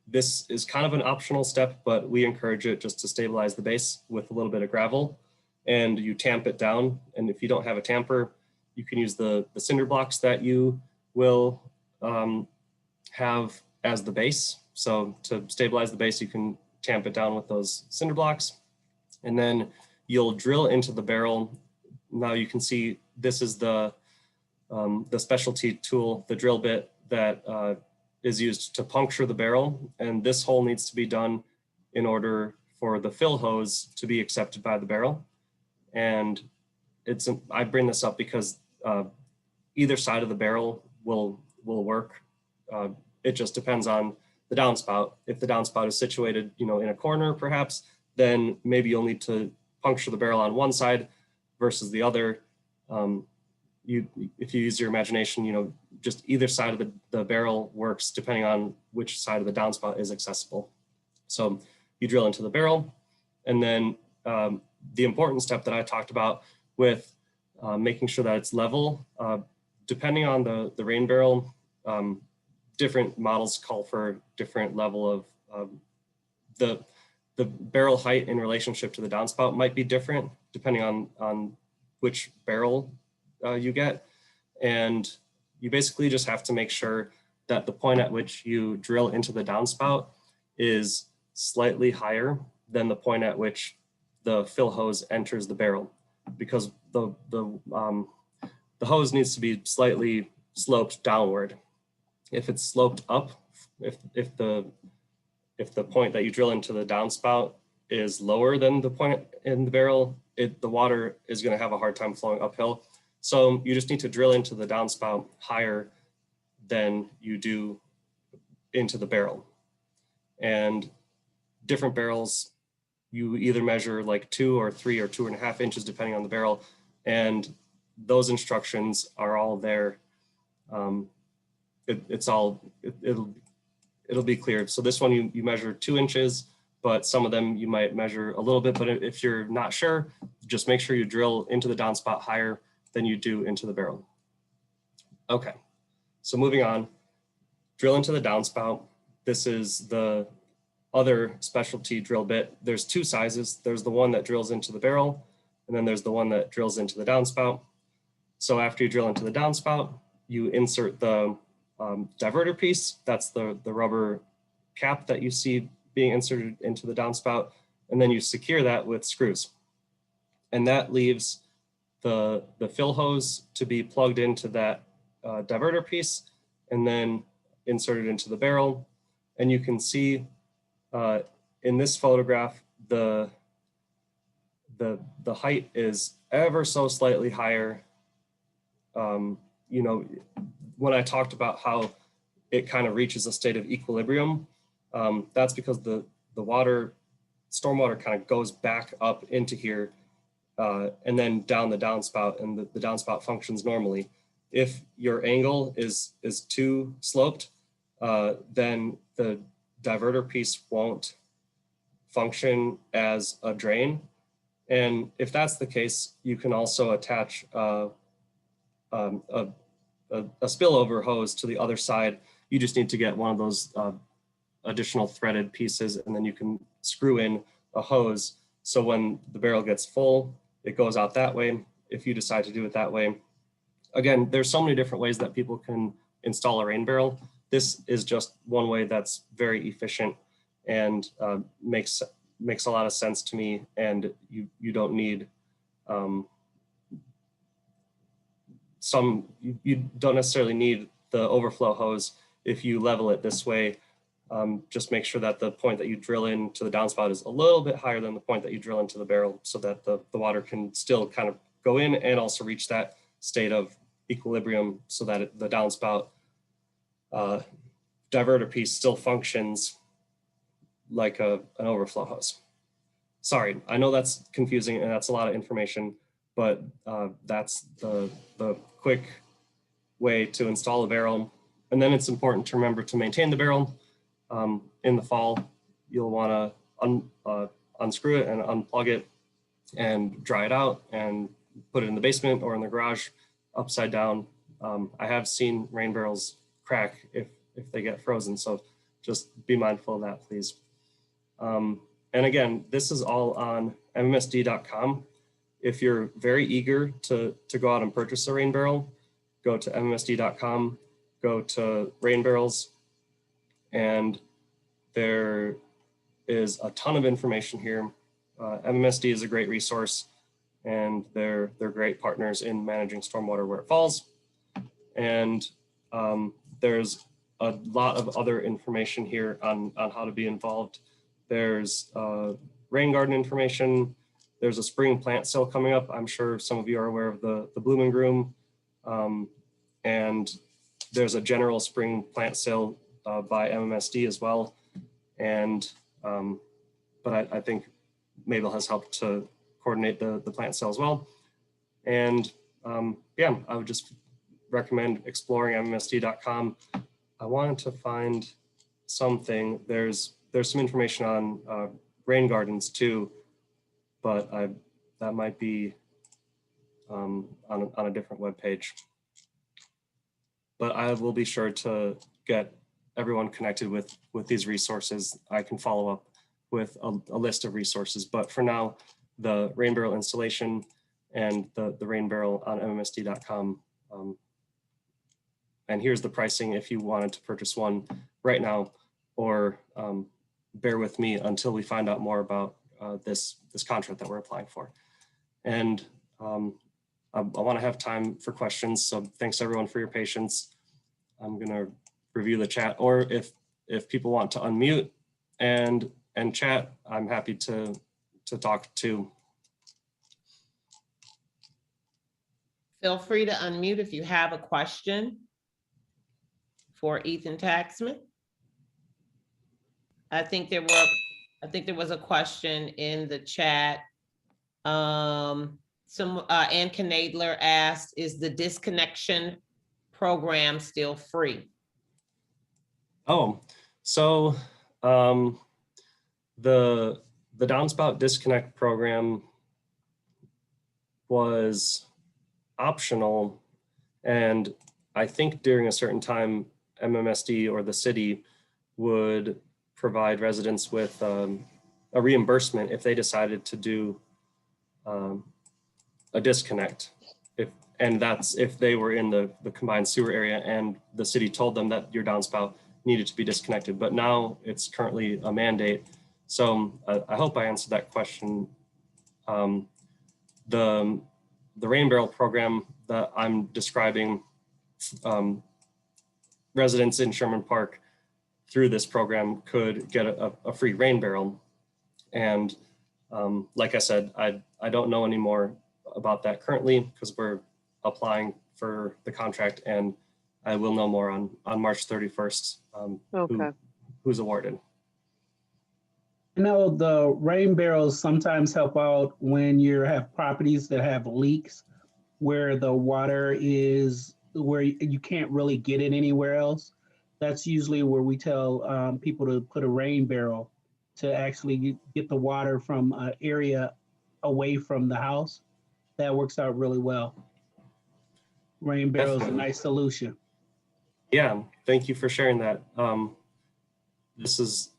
this is kind of an optional step, but we encourage it just to stabilize the base with a little bit of gravel, and you tamp it down. And if you don't have a tamper, you can use the cinder blocks that you will have as the base. So to stabilize the base, you can tamp it down with those cinder blocks, and then you'll drill into the barrel. Now you can see this is the specialty tool, the drill bit that is used to puncture the barrel. And this hole needs to be done in order for the fill hose to be accepted by the barrel. And I bring this up because either side of the barrel will work. It just depends on the downspout. If the downspout is situated, you know, in a corner, perhaps, then maybe you'll need to puncture the barrel on one side versus the other. If you use your imagination, you know, just either side of the barrel works depending on which side of the downspout is accessible. So you drill into the barrel, and then the important step that I talked about with making sure that it's level, depending on the rain barrel, different models call for different level of the barrel height in relationship to the downspout might be different depending on which barrel you get. And you basically just have to make sure that the point at which you drill into the downspout is slightly higher than the point at which the fill hose enters the barrel, because the hose needs to be slightly sloped downward. If it's sloped up, if the point that you drill into the downspout is lower than the point in the barrel, the water is going to have a hard time flowing uphill. So you just need to drill into the downspout higher than you do into the barrel. And different barrels, you either measure like 2 or 3 or 2.5 inches, depending on the barrel. And those instructions are all there it'll be clear. So this one you measure 2 inches, but some of them you might measure a little bit. But if you're not sure, just make sure you drill into the downspout higher than you do into the barrel. Okay, so moving on, drill into the downspout. This is the other specialty drill bit. There's 2 sizes. There's the one that drills into the barrel, and then there's the one that drills into the downspout. So after you drill into the downspout, you insert the diverter piece. That's the rubber cap that you see being inserted into the downspout, and then you secure that with screws. And that leaves the fill hose to be plugged into that diverter piece and then inserted into the barrel. And you can see in this photograph, the height is ever so slightly higher. You know, when I talked about how it kind of reaches a state of equilibrium, that's because the stormwater kind of goes back up into here and then down the downspout, and the downspout functions normally. If your angle is too sloped, then the diverter piece won't function as a drain. And if that's the case, you can also attach a spillover hose to the other side. You just need to get one of those additional threaded pieces, and then you can screw in a hose. So when the barrel gets full, it goes out that way, if you decide to do it that way. Again, there's so many different ways that people can install a rain barrel. This is just one way that's very efficient and makes a lot of sense to me. And you don't need you don't necessarily need the overflow hose if you level it this way. Just make sure that the point that you drill into the downspout is a little bit higher than the point that you drill into the barrel, so that the water can still kind of go in and also reach that state of equilibrium, so that the downspout diverter piece still functions like an overflow hose. Sorry, I know that's confusing and that's a lot of information, but that's the quick way to install a barrel. And then it's important to remember to maintain the barrel. In the fall, you'll want to unscrew it and unplug it and dry it out and put it in the basement or in the garage upside down. I have seen rain barrels crack if they get frozen, so just be mindful of that, please. And again, this is all on mmsd.com. If you're very eager to go out and purchase a rain barrel, go to mmsd.com, go to rain barrels, and there is a ton of information here. MMSD is a great resource, and they're great partners in managing stormwater where it falls. And there's a lot of other information here on how to be involved. There's rain garden information. There's a spring plant sale coming up. I'm sure some of you are aware of the Blooming Room. And there's a general spring plant sale by MMSD as well. And, but I think Mabel has helped to coordinate the plant sale as well. And yeah, I would just recommend exploring mmsd.com. I wanted to find something. There's some information on rain gardens too, but that might be on a different web page. But I will be sure to get everyone connected with these resources. I can follow up with a list of resources, but for now, the rain barrel installation and the rain barrel on mmsd.com. And here's the pricing if you wanted to purchase one right now, or bear with me until we find out more about this contract that we're applying for. And I want to have time for questions, so thanks everyone for your patience. I'm going to review the chat, or if people want to unmute and chat, I'm happy to talk too. Feel free to unmute if you have a question for Ethan Taxman. I think there was a question in the chat. Ann Knadler asked, is the disconnection program still free? Oh, so um, the downspout disconnect program was optional, and I think during a certain time, MMSD or the city would provide residents with a reimbursement if they decided to do a disconnect. And that's if they were in the combined sewer area and the city told them that your downspout needed to be disconnected. But now it's currently a mandate. So I hope I answered that question. The rain barrel program that I'm describing, residents in Sherman Park through this program could get a free rain barrel. And like I said, I don't know any more about that currently because we're applying for the contract, and I will know more on March 31st, Okay. who's awarded. I know the rain barrels sometimes help out when you have properties that have leaks where the water is where you can't really get it anywhere else. That's usually where we tell people to put a rain barrel to actually get the water from an area away from the house. That works out really well. Rain barrel is a Definitely. nice solution. Yeah, thank you for sharing that. This is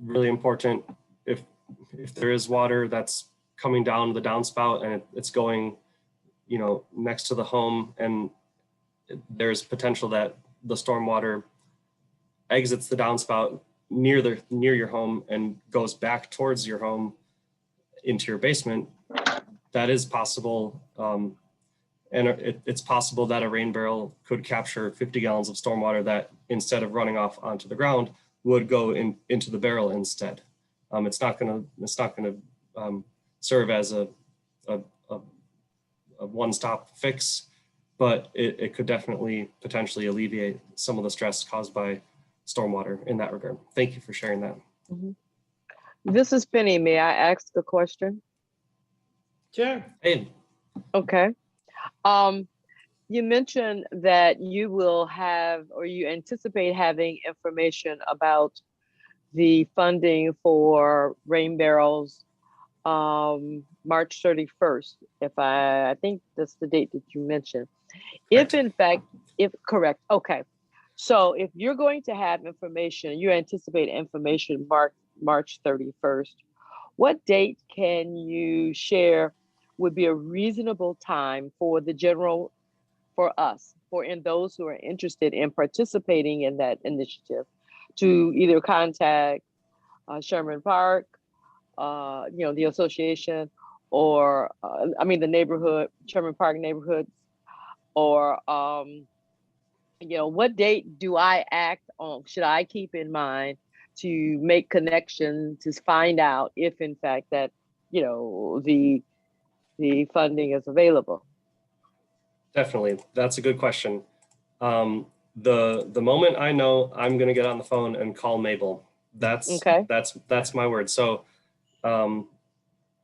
really important. If there is water that's coming down the downspout and it's going, next to the home, and there's potential that the stormwater exits the downspout near your home and goes back towards your home into your basement, that is possible. And it's possible that a rain barrel could capture 50 gallons of stormwater that instead of running off onto the ground would go into the barrel instead. It's not going to serve as a one-stop fix, but it could definitely potentially alleviate some of the stress caused by stormwater in that regard. Thank you for sharing that. Mhm. This is Penny. May I ask a question? Sure. Hey, Okay. You mentioned that you will have, or you anticipate having information about the funding for rain barrels, March 31st. I think that's the date that you mentioned. Correct. If in fact, if correct, okay. So if you're going to have information, you anticipate information March 31st, what date can you share would be a reasonable time for the general, for us, for in those who are interested in participating in that initiative, to either contact Sherman Park, the association, or the neighborhood, Sherman Park neighborhoods, or what date do I act on? Should I keep in mind to make connections to find out if in fact that the funding is available? Definitely, that's a good question. The moment I know, I'm going to get on the phone and call Mabel. That's my word. So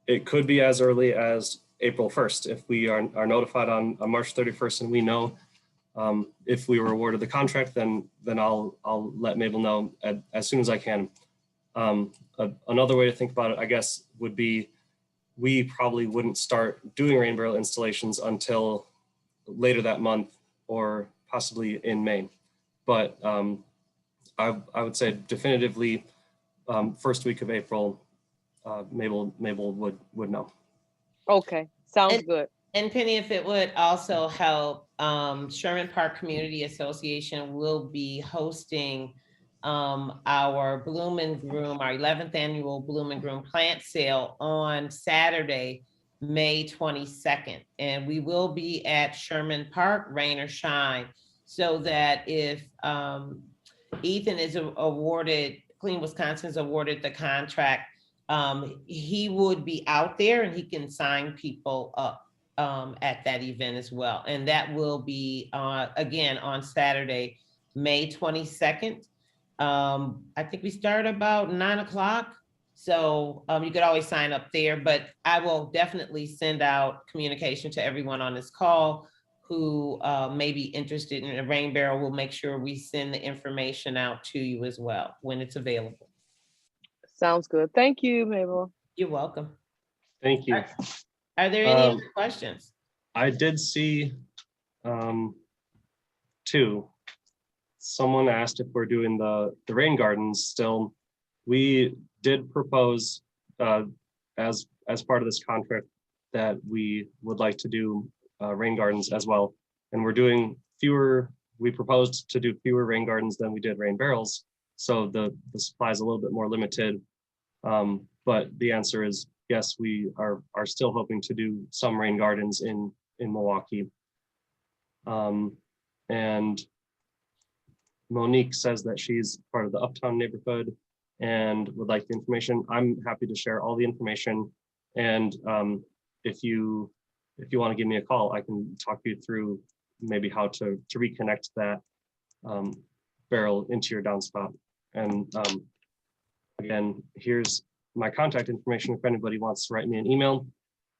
it could be as early as April 1st if we are notified on March 31st and we know if we were awarded the contract, then I'll let Mabel know as soon as I can. Another way to think about it, I guess, would be we probably wouldn't start doing rain barrel installations until later that month or possibly in May. But I would say definitively first week of April, Mabel would know. Okay, sounds good. And Penny, if it would also help, Sherman Park Community Association will be hosting our Bloom and Groom, our 11th annual Bloom and Groom plant sale on Saturday, May 22nd. And we will be at Sherman Park, rain or shine, so that if Ethan is awarded, Clean Wisconsin is awarded the contract, he would be out there and he can sign people up at that event as well. And that will be again on Saturday, May 22nd. I think we start about 9 o'clock. So you could always sign up there, but I will definitely send out communication to everyone on this call who may be interested in a rain barrel, we'll make sure we send the information out to you as well when it's available. Sounds good. Thank you, Mabel. You're welcome. Thank you. Are there any other questions? I did see two. Someone asked if we're doing the rain gardens still. We did propose as part of this contract that we would like to do rain gardens as well. And we're doing fewer, we proposed to do fewer rain gardens than we did rain barrels. So the supply is a little bit more limited. But the answer is yes, we are still hoping to do some rain gardens in Milwaukee. And Monique says that she's part of the Uptown neighborhood and would like the information. I'm happy to share all the information. And if you want to give me a call, I can talk you through maybe how to reconnect that barrel into your downspout. And again, here's my contact information. If anybody wants to write me an email,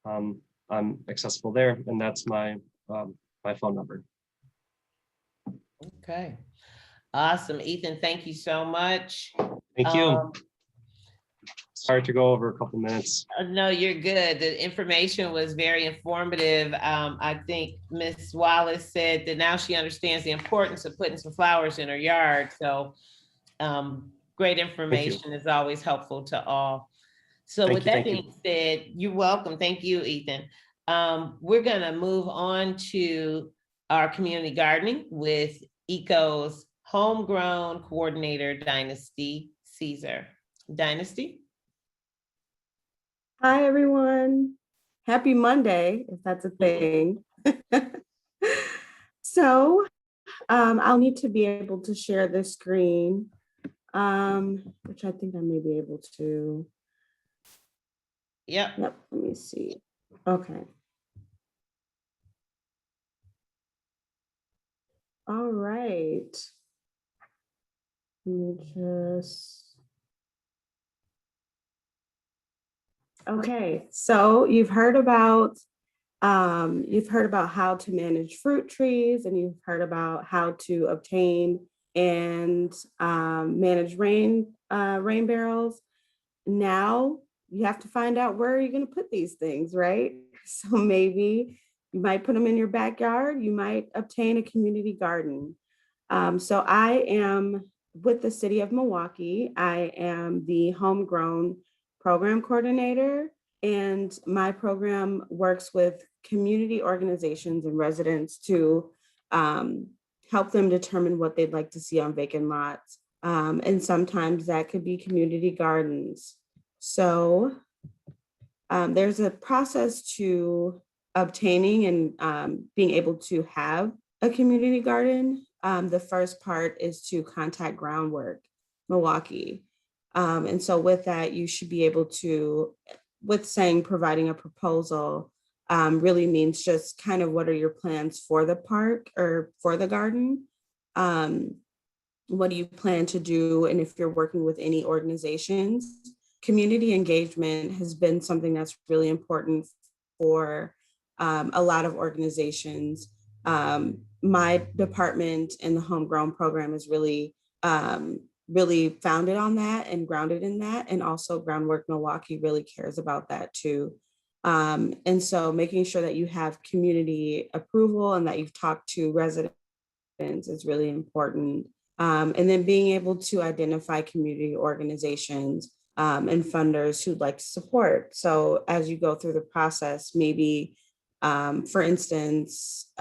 I'm accessible there, and that's my my phone number. Okay. Awesome. Ethan, thank you so much. Thank you. Sorry to go over a couple minutes. No, you're good. The information was very informative. I think Ms. Wallace said that now she understands the importance of putting some flowers in her yard. So great information is always helpful to all. So with that being said, you're welcome. Thank you, Ethan. We're gonna move on to our community gardening with ECO's homegrown coordinator, Dynasty Caesar. Dynasty? Hi, everyone. Happy Monday, if that's a thing. So I'll need to be able to share this screen, which I think I may be able to. Yep. Yep, let me see. Okay. All right. Let me just. Okay, so you've heard about how to manage fruit trees, and you've heard about how to obtain and manage rain barrels. Now you have to find out where you're going to put these things, right? So maybe you might put them in your backyard. You might obtain a community garden. So I am with the city of Milwaukee. I am the homegrown program coordinator, and my program works with community organizations and residents to help them determine what they'd like to see on vacant lots. And sometimes that could be community gardens. So there's a process to obtaining and being able to have a community garden. The first part is to contact Groundwork Milwaukee. And so with that, you should be able to, with saying providing a proposal, really means just kind of what are your plans for the park or for the garden? What do you plan to do? And if you're working with any organizations, community engagement has been something that's really important for a lot of organizations. My department in the homegrown program is really founded on that and grounded in that. And also Groundwork Milwaukee really cares about that too. And so making sure that you have community approval and that you've talked to residents is really important. And then being able to identify community organizations and funders who'd like to support. So as you go through the process, maybe, for instance,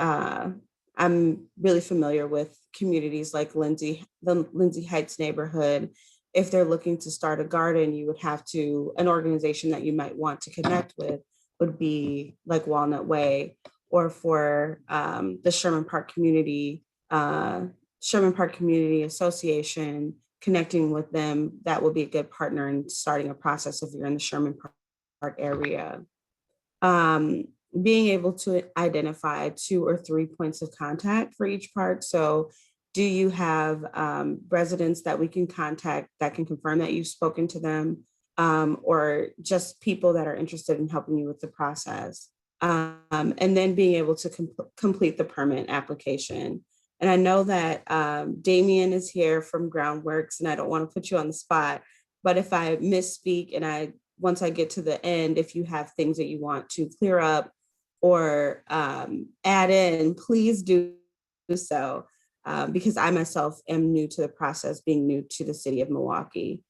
I'm really familiar with communities like the Lindsay Heights neighborhood. If they're looking to start a garden, you would have to, an organization that you might want to connect with would be like Walnut Way, or for the Sherman Park Community Association, connecting with them, that will be a good partner in starting a process if you're in the Sherman Park area. Being able to identify 2 or 3 points of contact for each park. So do you have residents that we can contact that can confirm that you've spoken to them, or just people that are interested in helping you with the process? and then being able to complete the permit application. And I know that Damien is here from Groundworks, and I don't want to put you on the spot, but if I misspeak and once I get to the end, if you have things that you want to clear up or add in, please do so, because I myself am new to the process, being new to the city of Milwaukee.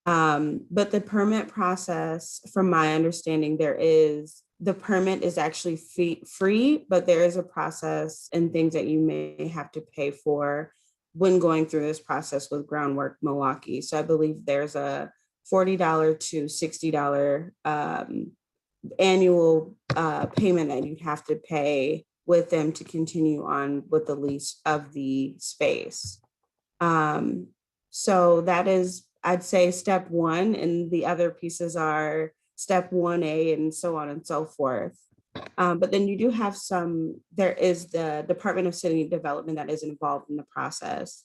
But the permit process, from my understanding, the permit is actually free, but there is a process and things that you may have to pay for when going through this process with Groundwork Milwaukee. So I believe there's a $40 to $60 annual payment that you'd have to pay with them to continue on with the lease of the space. So that is, I'd say, step one, and the other pieces are step 1A and so on and so forth. But then you do have there is the Department of City Development that is involved in the process.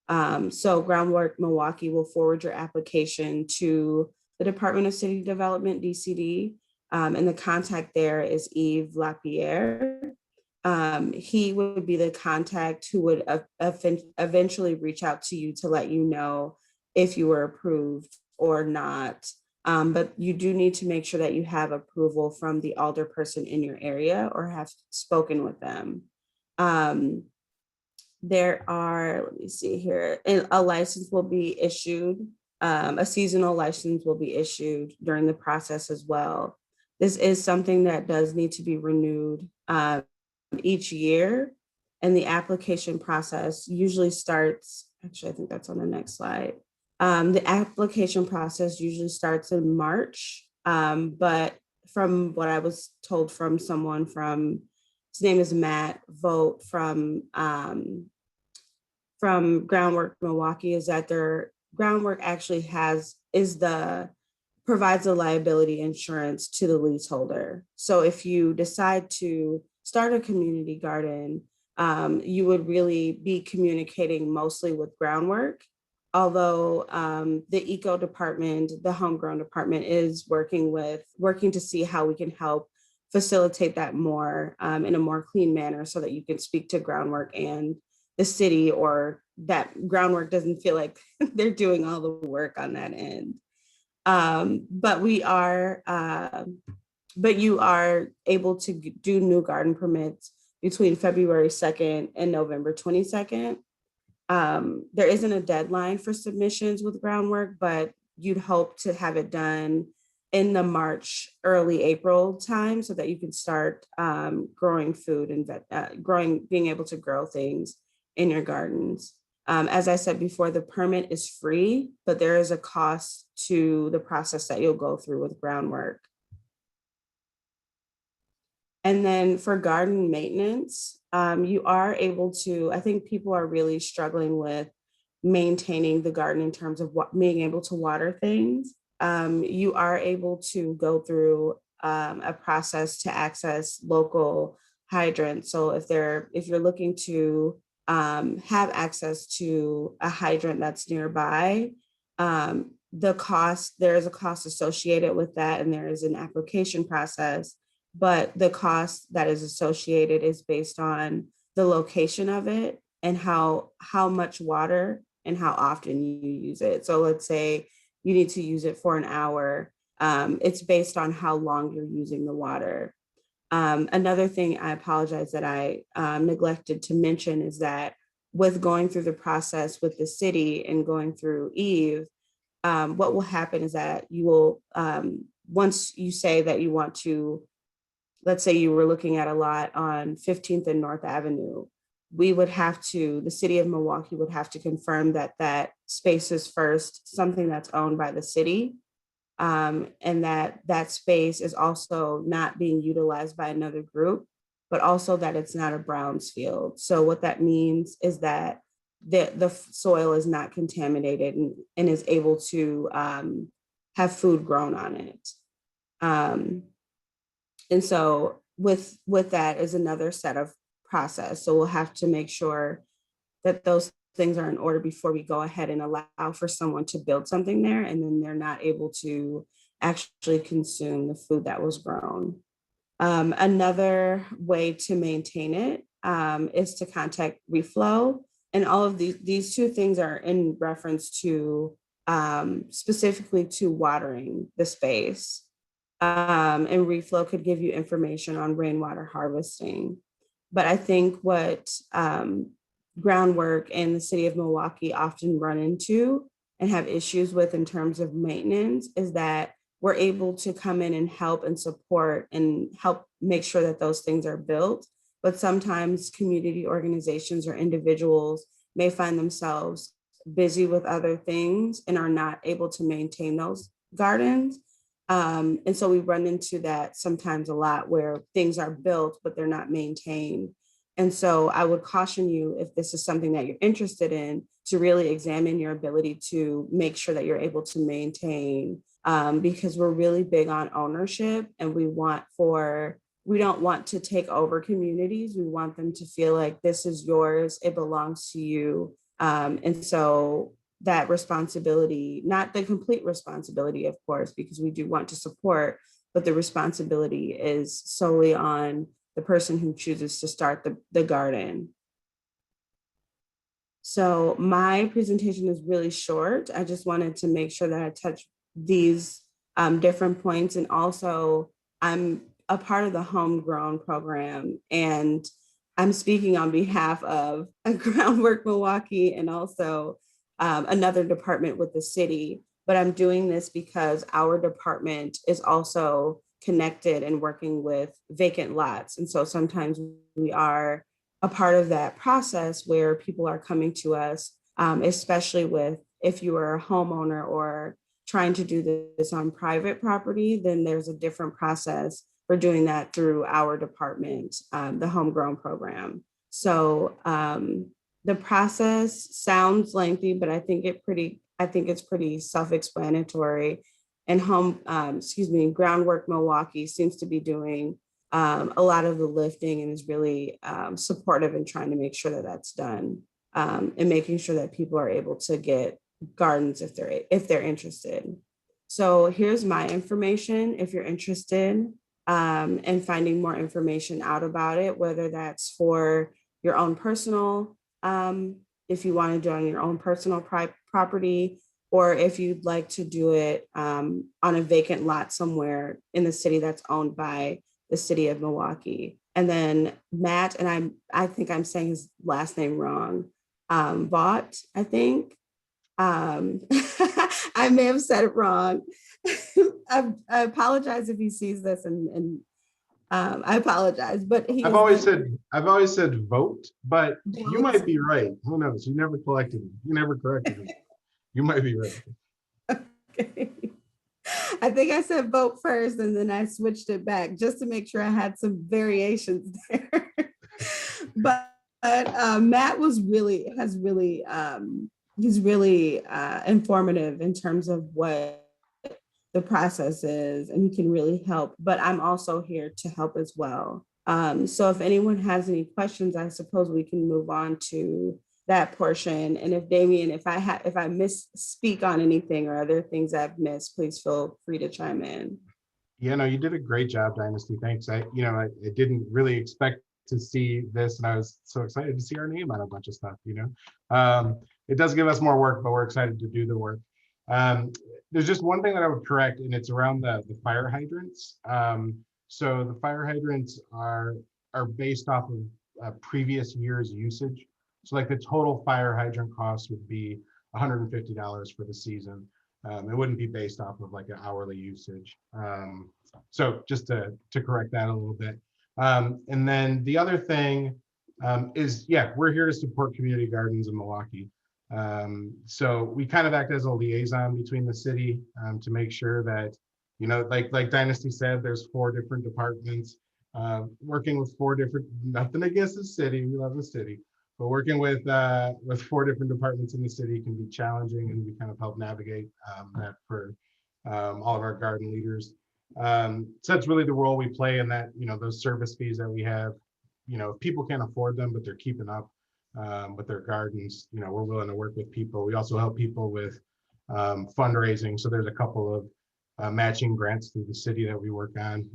So Groundwork Milwaukee will forward your application to the Department of City Development, DCD, and the contact there is Yves Lapierre. He would be the contact who would eventually reach out to you to let you know if you were approved or not. But you do need to make sure that you have approval from the alderperson in your area or have spoken with them. There are, let me see here, and a license will be issued. A seasonal license will be issued during the process as well. This is something that does need to be renewed each year. And the application process usually starts, actually, I think that's on the next slide. The application process usually starts in March, but from what I was told from someone his name is Matt Vogt from Groundwork Milwaukee, is that their Groundwork actually provides a liability insurance to the leaseholder. So if you decide to start a community garden, you would really be communicating mostly with Groundwork. Although the eco department, the homegrown department, is working to see how we can help facilitate that more in a more clean manner, so that you can speak to Groundwork and the city, or that Groundwork doesn't feel like they're doing all the work on that end. But you are able to do new garden permits between February 2nd and November 22nd. There isn't a deadline for submissions with Groundwork, but you'd hope to have it done in the March, early April time, so that you can start growing food and being able to grow things in your gardens. As I said before, the permit is free, but there is a cost to the process that you'll go through with Groundwork. And then for garden maintenance, you are able to, I think people are really struggling with maintaining the garden in terms of being able to water things. You are able to go through a process to access local hydrants. So if you're looking to have access to a hydrant that's nearby, there is a cost associated with that, and there is an application process. But the cost that is associated is based on the location of it and how much water and how often you use it. So let's say you need to use it for an hour. It's based on how long you're using the water. Another thing, I apologize, that I neglected to mention is that with going through the process with the city and going through Eve, what will happen is that you will, once you say that you want to, let's say you were looking at a lot on 15th and North Avenue, the city of Milwaukee would have to confirm that that space is first something that's owned by the city, and that space is also not being utilized by another group, but also that it's not a Browns field. So what that means is that the soil is not contaminated and is able to have food grown on it. And so with that is another set of process. So we'll have to make sure that those things are in order before we go ahead and allow for someone to build something there, and then they're not able to actually consume the food that was grown. Another way to maintain it is to contact reflow. And all of these two things are in reference to specifically to watering the space. And reflow could give you information on rainwater harvesting. But I think what groundwork and the city of Milwaukee often run into and have issues with in terms of maintenance is that we're able to come in and help and support and help make sure that those things are built. But sometimes community organizations or individuals may find themselves busy with other things and are not able to maintain those gardens. And so we run into that sometimes a lot where things are built, but they're not maintained. And so I would caution you, if this is something that you're interested in, to really examine your ability to make sure that you're able to maintain, because we're really big on ownership and we don't want to take over communities. We want them to feel like this is yours, it belongs to you. And so that responsibility, not the complete responsibility, of course, because we do want to support, but the responsibility is solely on the person who chooses to start the garden. So my presentation is really short. I just wanted to make sure that I touch these different points. And also I'm a part of the homegrown program, and I'm speaking on behalf of Groundwork Milwaukee and also another department with the city. But I'm doing this because our department is also connected and working with vacant lots. And so sometimes we are a part of that process where people are coming to us, especially with if you are a homeowner or trying to do this on private property, then there's a different process for doing that through our department, the homegrown program. So the process sounds lengthy, but I think it's pretty self-explanatory. And Groundwork Milwaukee seems to be doing a lot of the lifting and is really supportive in trying to make sure that that's done, and making sure that people are able to get gardens if they're interested. So here's my information if you're interested, and finding more information out about it, whether that's for your own personal, if you want to do it on your own personal property, or if you'd like to do it on a vacant lot somewhere in the city that's owned by the city of Milwaukee. And then Matt, and I think I'm saying his last name wrong, Vaught, I think. I may have said it wrong. I apologize if he sees this, and I apologize, but I've always said vote, but you might be right. Who knows? You never corrected me. You might be right. Okay. I think I said vote first, and then I switched it back just to make sure I had some variations there. but Matt he's really informative in terms of what the process is, and he can really help. But I'm also here to help as well. So if anyone has any questions, I suppose we can move on to that portion. And if Damien, if I misspeak on anything or other things I've missed, please feel free to chime in. Yeah, no, you did a great job, Dynasty. Thanks. I didn't really expect to see this, and I was so excited to see our name on a bunch of stuff. It does give us more work, but we're excited to do the work. There's just one thing that I would correct, and it's around the fire hydrants. So the fire hydrants are based off of previous year's usage. So like the total fire hydrant cost would be $150 for the season. It wouldn't be based off of like an hourly usage. So just to correct that a little bit. And then the other thing is, yeah, we're here to support community gardens in Milwaukee. So we kind of act as a liaison between the city to make sure that, like Dynasty said, there's 4 different departments working with 4 different, nothing against the city, we love the city, but working with 4 different departments in the city can be challenging, and we kind of help navigate that for all of our garden leaders. So that's really the role we play in that, those service fees that we have, if people can't afford them, but they're keeping up with their gardens, we're willing to work with people. We also help people with fundraising. So there's a couple of matching grants through the city that we work on.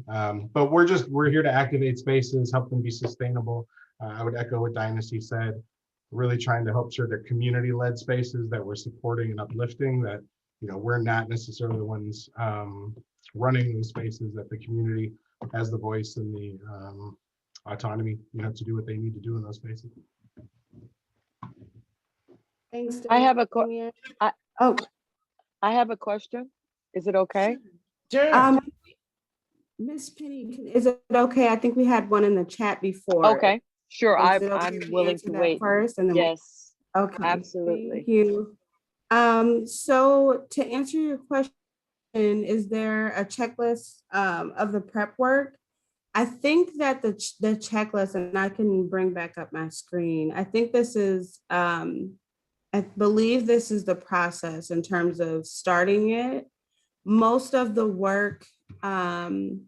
But we're here to activate spaces, help them be sustainable. I would echo what Dynasty said, really trying to help sure they're community-led spaces that we're supporting and uplifting, that, you know, we're not necessarily the ones running those spaces, that the community has the voice and the autonomy, you know, to do what they need to do in those spaces. Thanks. I have a Damian. I- Oh, I have a question. Is it okay? Sure. Miss Penny, is it okay? I think we had one in the chat before. Okay, sure. Is it okay I'm if we willing answer to that wait. first, and then Yes, okay, absolutely. thank you. So to answer your question, is there a checklist of the prep work? I think that the checklist, and I can bring back up my screen. I think this is I believe this is the process in terms of starting it. Most of the work, most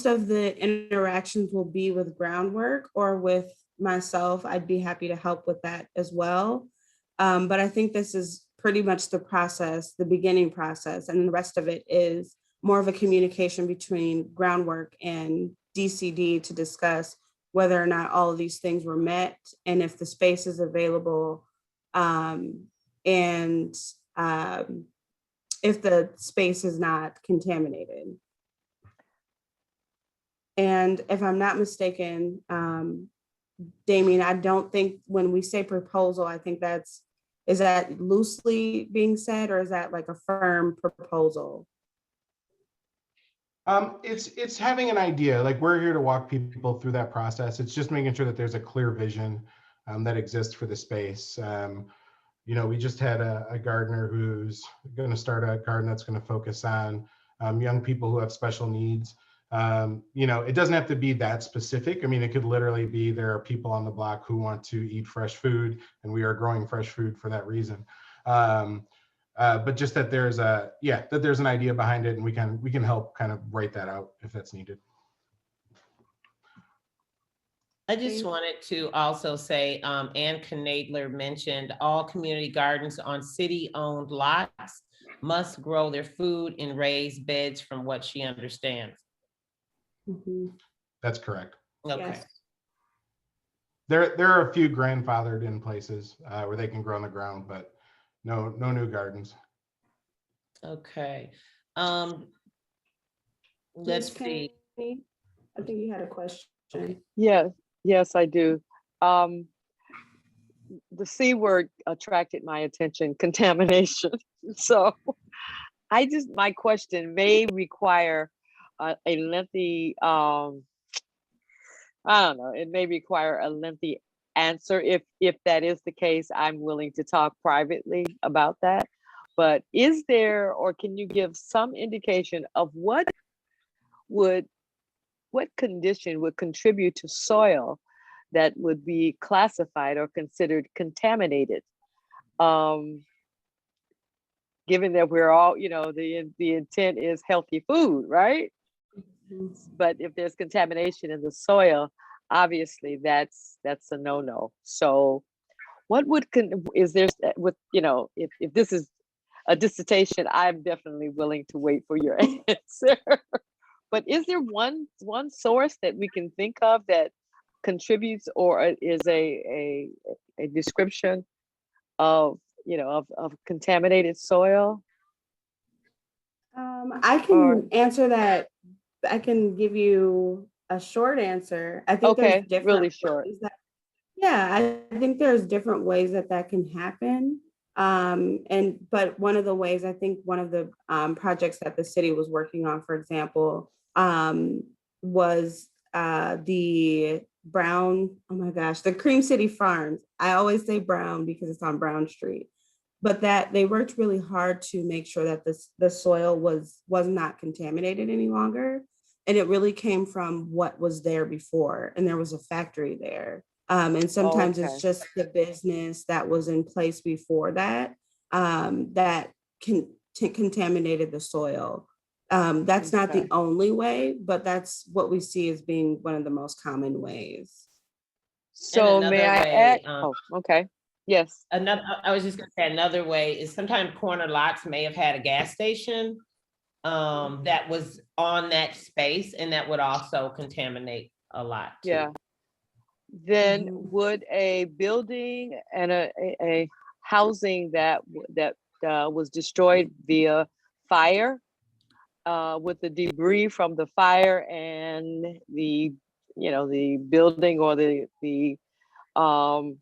of the interactions will be with groundwork or with myself. I'd be happy to help with that as well. But I think this is pretty much the process, the beginning process, and the rest of it is more of a communication between groundwork and DCD to discuss whether or not all of these things were met and if the space is available, and if the space is not contaminated. And if I'm not mistaken, Damien, I don't think when we say proposal, I think is that loosely being said, or is that like a firm proposal? It's having an idea. Like, we're here to walk people through that process. It's just making sure that there's a clear vision that exists for the space. You know, we just had a gardener who's going to start a garden that's going to focus on young people who have special needs. You know, it doesn't have to be that specific. I mean, it could literally be there are people on the block who want to eat fresh food, and we are growing fresh food for that reason. But just that there's that there's an idea behind it, and we can help kind of write that out if that's needed. I just wanted to also say, Ann Knadler mentioned all community gardens on city-owned lots must grow their food in raised beds from what she understands. Mhm. That's correct. Okay. Yes. There are a few grandfathered in places where they can grow on the ground, but no new gardens. Okay. Miss Let's see. Penny, I think you had a question. Okay. Yes, I do. The C word attracted my attention, contamination. So my question may require a lengthy, I don't know, it may require a lengthy answer. If that is the case, I'm willing to talk privately about that. But is there, or can you give some indication of what condition would contribute to soil that would be classified or considered contaminated? Given that we're all, you know, the intent is healthy food, right? Mhm. But if there's contamination in the soil, obviously that's a no-no. So what is there with, you know, if this is a dissertation, I'm definitely willing to wait for your answer. But is there one source that we can think of that contributes or is a description of, you know, of contaminated soil? I can answer that. I can give you a short answer. I think Okay, there's different really short. ways that, yeah, I think there's different ways that can happen. But one of the ways, I think one of the projects that the city was working on, for example, was the Brown, oh my gosh, the Cream City Farms. I always say Brown because it's on Brown Street, but that they worked really hard to make sure that the soil was not contaminated any longer. And it really came from what was there before. And there was a factory there. And sometimes Okay. it's just the business that was in place before that that contaminated the soil. That's not the Okay. only way, but that's what we see as being one of the most common ways. So another may I way, add? Okay. Yes. I was just gonna say another way is sometimes corner lots may have had a gas station. that was on that space, and that would also contaminate a lot too. Yeah. Then Mhm. would a building and a housing that was destroyed via fire, with the debris from the fire and the the building or the um,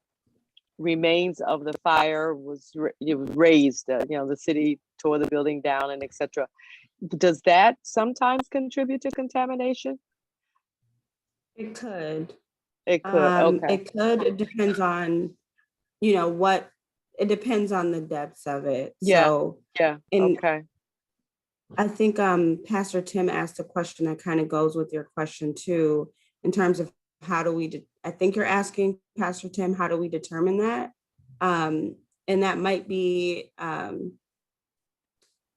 remains of the fire it was raised, the city tore the building down and etc. Does that sometimes contribute to contamination? It could. It could. Okay. It could. It depends on, what, it depends on the depths of it. Yeah. So, Yeah. and Okay. I think Pastor Tim asked a question that kind of goes with your question too, in terms of how do we, I think you're asking, Pastor Tim, how do we determine that? And that might be,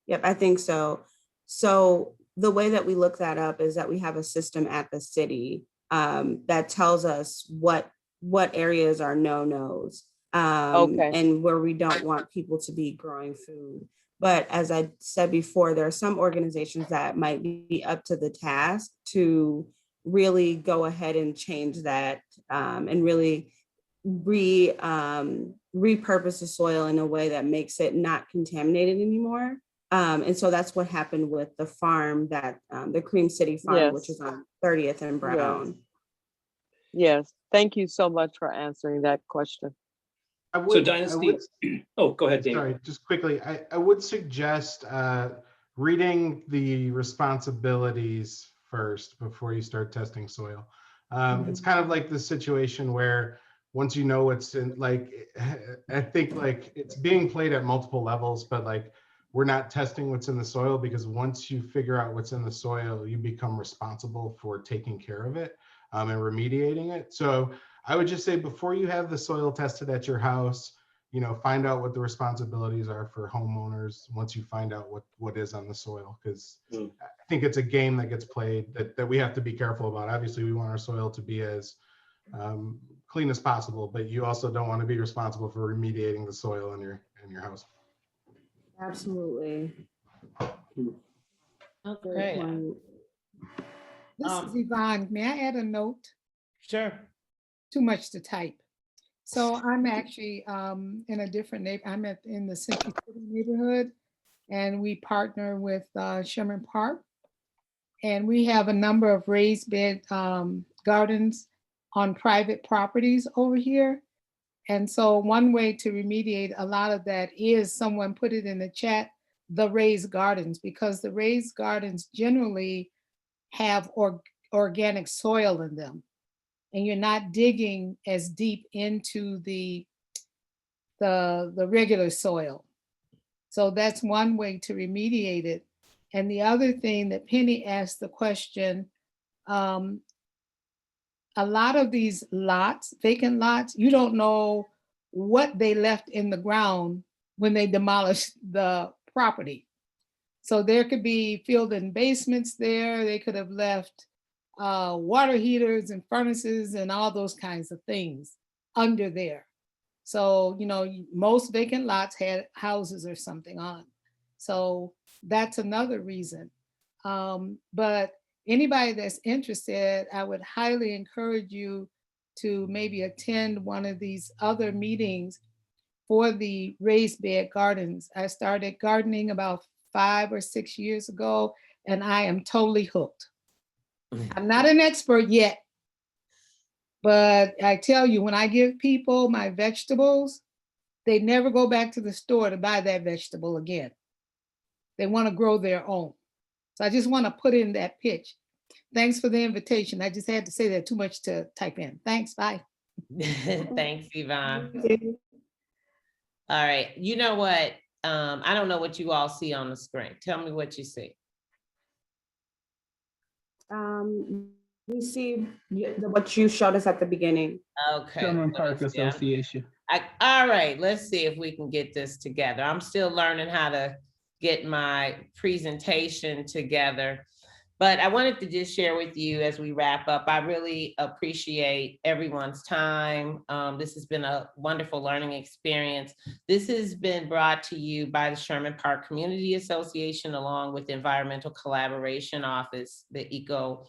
yep, I think so. So the way that we look that up is that we have a system at the city that tells us what areas are no-nos, Okay. and where we don't want people to be growing food. But as I said before, there are some organizations that might be up to the task to really go ahead and change that, and really repurpose the soil in a way that makes it not contaminated anymore. And so that's what happened with the farm that the Cream City Farm, which Yes. is on 30th and Brown. Yes. Thank you so much for answering that question. So Dynasty, oh, go ahead, Dave. Sorry, just quickly, I would suggest reading the responsibilities first before you start testing soil. It's kind of like the situation where once you know what's in, like, I think like it's being played at multiple levels, but like we're not testing what's in the soil, because once you figure out what's in the soil, you become responsible for taking care of it and remediating it. So I would just say, before you have the soil tested at your house, find out what the responsibilities are for homeowners once you find out what is on the soil, because I think it's a game that gets played that we have to be careful about. Obviously, we want our soil to be as clean as possible, but you also don't want to be responsible for remediating the soil in your house. Absolutely. Okay, This is Yvonne. May I add a note? sure. Too much to type. So I'm actually in a different I'm in the Century City neighborhood, and we partner with Sherman Park, and we have a number of raised bed gardens on private properties over here. And so one way to remediate a lot of that is, someone put it in the chat, the raised gardens, because the raised gardens generally have organic soil in them, and you're not digging as deep into the regular soil. So that's one way to remediate it. And the other thing that Penny asked the question, a lot of these lots, vacant lots, you don't know what they left in the ground when they demolished the property. So there could be filled-in basements there. They could have left water heaters and furnaces and all those kinds of things under there. So, most vacant lots had houses or something on. So that's another reason. But anybody that's interested, I would highly encourage you to maybe attend one of these other meetings for the raised bed gardens. I started gardening about 5 or 6 years ago, and I am totally hooked. I'm not an expert yet, but I tell you, when I give people my vegetables, they never go back to the store to buy that vegetable again. They want to grow their own. So I just want to put in that pitch. Thanks for the invitation. I just had to say that, too much to type in. Thanks, bye. Thanks, Yvonne. All right, you know what? I don't know what you all see on the screen. Tell me what you see. We see what you showed us at the beginning. Okay. Sherman what Park is it? Association. All right, let's see if we can get this together. I'm still learning how to get my presentation together. But I wanted to just share with you as we wrap up, I really appreciate everyone's time. This has been a wonderful learning experience. This has been brought to you by the Sherman Park Community Association, along with the Environmental Collaboration Office, the ECO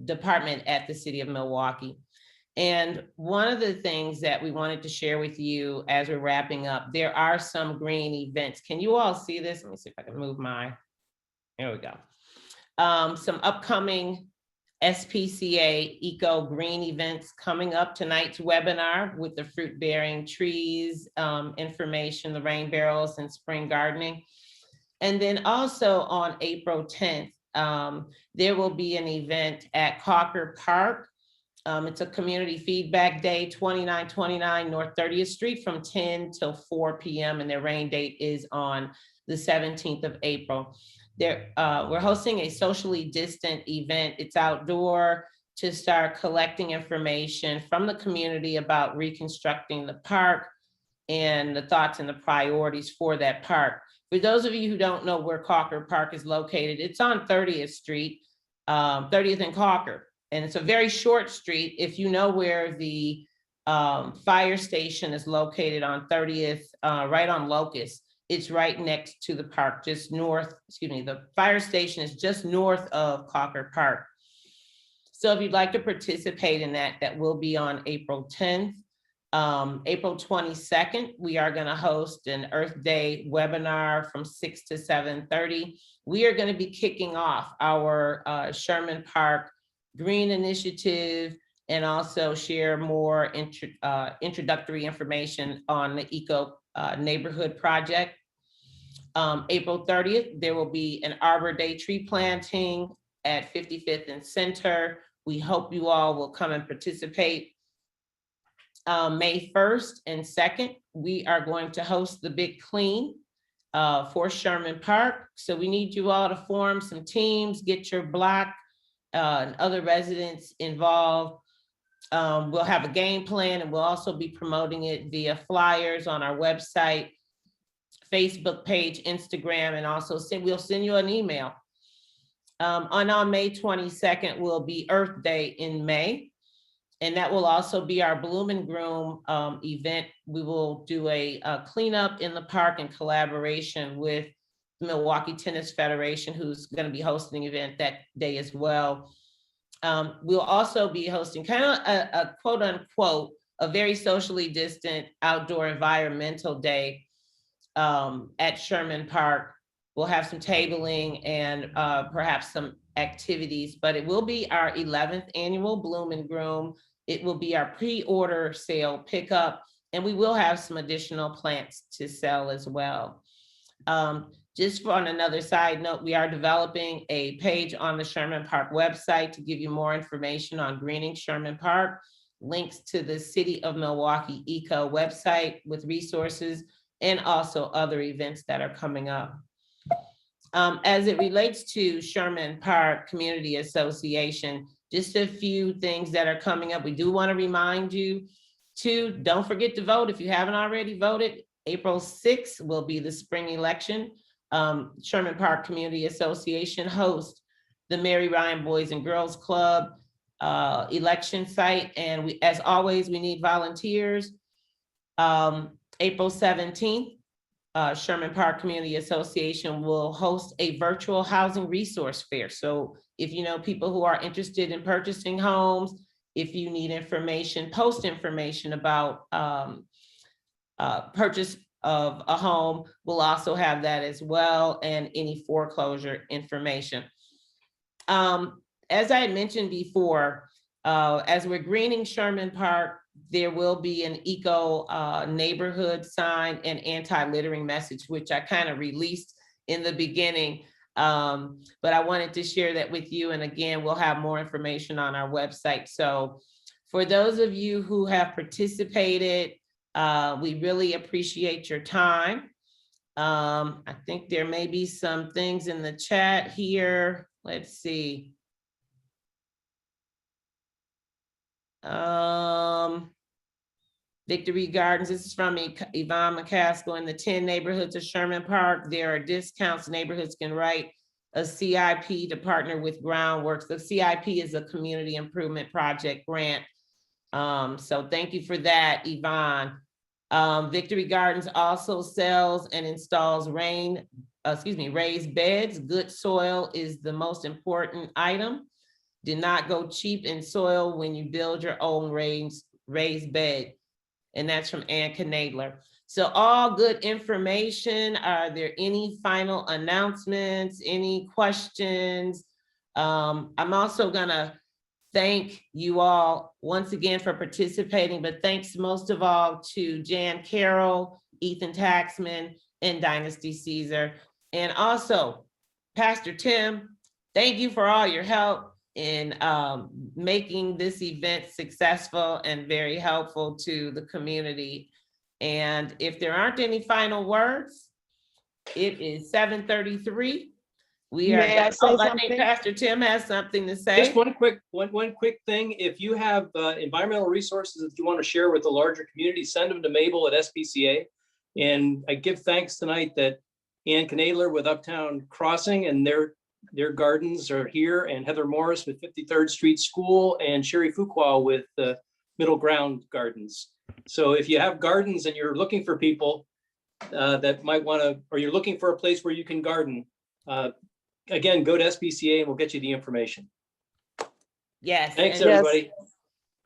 department at the City of Milwaukee. And one of the things that we wanted to share with you as we're wrapping up, there are some green events. Can you all see this? Let me see if I can move there we go. Some upcoming SPCA Eco Green events coming up. Tonight's webinar with the fruit bearing trees information, the rain barrels and spring gardening. And then also on April 10th, there will be an event at Cocker Park. It's a community feedback day, 2929 North 30th Street from 10 till 4 p.m. And their rain date is on the 17th of April. We're hosting a socially distant event. It's outdoor to start collecting information from the community about reconstructing the park and the thoughts and the priorities for that park. For those of you who don't know where Cocker Park is located, it's on 30th Street, 30th and Cocker. And it's a very short street. If you know where the fire station is located on 30th, right on Locust, it's right next to the park, just north, the fire station is just north of Cocker Park. So if you'd like to participate in that, that will be on April 10th. April 22nd, we are gonna host an Earth Day webinar from 6 to 7:30. We are gonna be kicking off our Sherman Park Green Initiative and also share more introductory information on the Eco Neighborhood Project. April 30th, there will be an Arbor Day tree planting at 55th and Center. We hope you all will come and participate. May 1st and 2nd, we are going to host the Big Clean for Sherman Park. So we need you all to form some teams, get your block and other residents involved. We'll have a game plan and we'll also be promoting it via flyers on our website, Facebook page, Instagram, and also we'll send you an email. On May 22nd will be Earth Day in May. And that will also be our Bloom and Groom event. We will do a cleanup in the park in collaboration with the Milwaukee Tennis Federation, who's going to be hosting an event that day as well. We'll also be hosting kind of a quote unquote, a very socially distant outdoor environmental day at Sherman Park. We'll have some tabling and perhaps some activities, but it will be our 11th annual Bloom and Groom. It will be our pre-order sale pickup, and we will have some additional plants to sell as well. Just on another side note, we are developing a page on the Sherman Park website to give you more information on greening Sherman Park, links to the City of Milwaukee Eco website with resources, and also other events that are coming up. As it relates to Sherman Park Community Association, just a few things that are coming up. We do want to remind you to don't forget to vote. If you haven't already voted, April 6th will be the spring election. Sherman Park Community Association hosts the Mary Ryan Boys and Girls Club election site. And we, as always, we need volunteers. April 17th, Sherman Park Community Association will host a virtual housing resource fair. So if you know people who are interested in purchasing homes, if you need information, post information about purchase of a home, we'll also have that as well, and any foreclosure information. As I had mentioned before, as we're greening Sherman Park, there will be an eco neighborhood sign and anti-littering message, which I kind of released in the beginning. But I wanted to share that with you. And again, we'll have more information on our website. So for those of you who have participated, we really appreciate your time. I think there may be some things in the chat here. Let's see. Victory Gardens, this is from Yvonne McCaskill. In the 10 neighborhoods of Sherman Park, there are discounts. Neighborhoods can write a CIP to partner with Groundworks. The CIP is a community improvement project grant. So thank you for that, Yvonne. Victory Gardens also sells and installs raised beds. Good soil is the most important item. Do not go cheap in soil when you build your own raised bed. And that's from Ann Knadler. So all good information. Are there any final announcements, any questions? I'm also gonna thank you all once again for participating, but thanks most of all to Jan Carroll, Ethan Taxman, and Dynasty Caesar. And also, Pastor Tim, thank you for all your help in making this event successful and very helpful to the community. And if there aren't any final words, it is 7:33. We are. May I say I think something? Pastor Tim has something to say. Just one quick thing. If you have environmental resources that you want to share with the larger community, send them to Mabel at SPCA. And I give thanks tonight that Ann Knadler with Uptown Crossing and their gardens are here, and Heather Morris with 53rd Street School, and Sherry Fuqua with the Middle Ground Gardens. So if you have gardens and you're looking for people that might want to, or you're looking for a place where you can garden, again, go to SPCA and we'll get you the information. Yes. Thanks, and- everybody.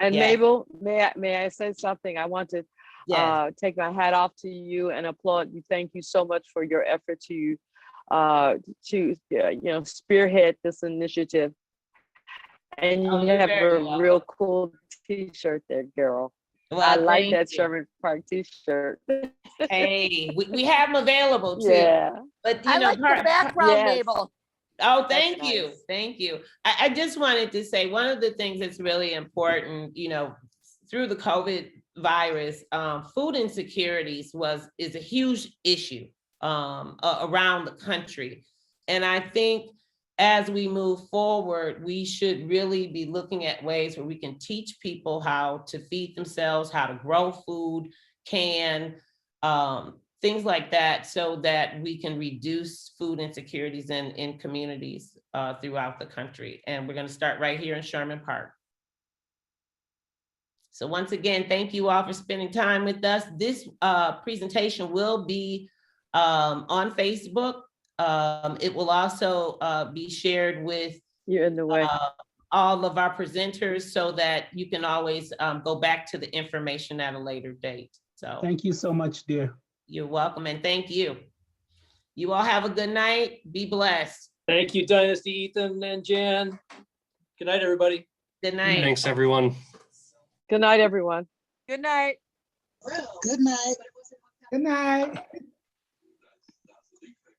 And Yeah. Mabel, may I say something? I want to Yes. take my hat off to you and applaud you. Thank you so much for your effort to spearhead this initiative. And Oh, you you're have very a welcome. real cool T-shirt there, girl. Well, I like thank that you. Sherman Park T-shirt. Hey, we have them available too. Yeah. But I like the background, Yes. Mabel. Oh, That's thank you. nice. Thank you. I just wanted to say one of the things that's really important, through the COVID virus, food insecurities is a huge issue around the country. And I think as we move forward, we should really be looking at ways where we can teach people how to feed themselves, how to grow food, things like that, so that we can reduce food insecurities in communities throughout the country. And we're going to start right here in Sherman Park. So once again, thank you all for spending time with us. This presentation will be on Facebook. It will also be shared with You're in the way. all of our presenters so that you can always go back to the information at a later date. So Thank you so much, dear. you're welcome, and thank you. You all have a good night. Be blessed. Thank you, Dynasty, Ethan and Jan. Good night, everybody. Good night. Thanks, everyone. Good night, everyone. Good night. Good night. Good night.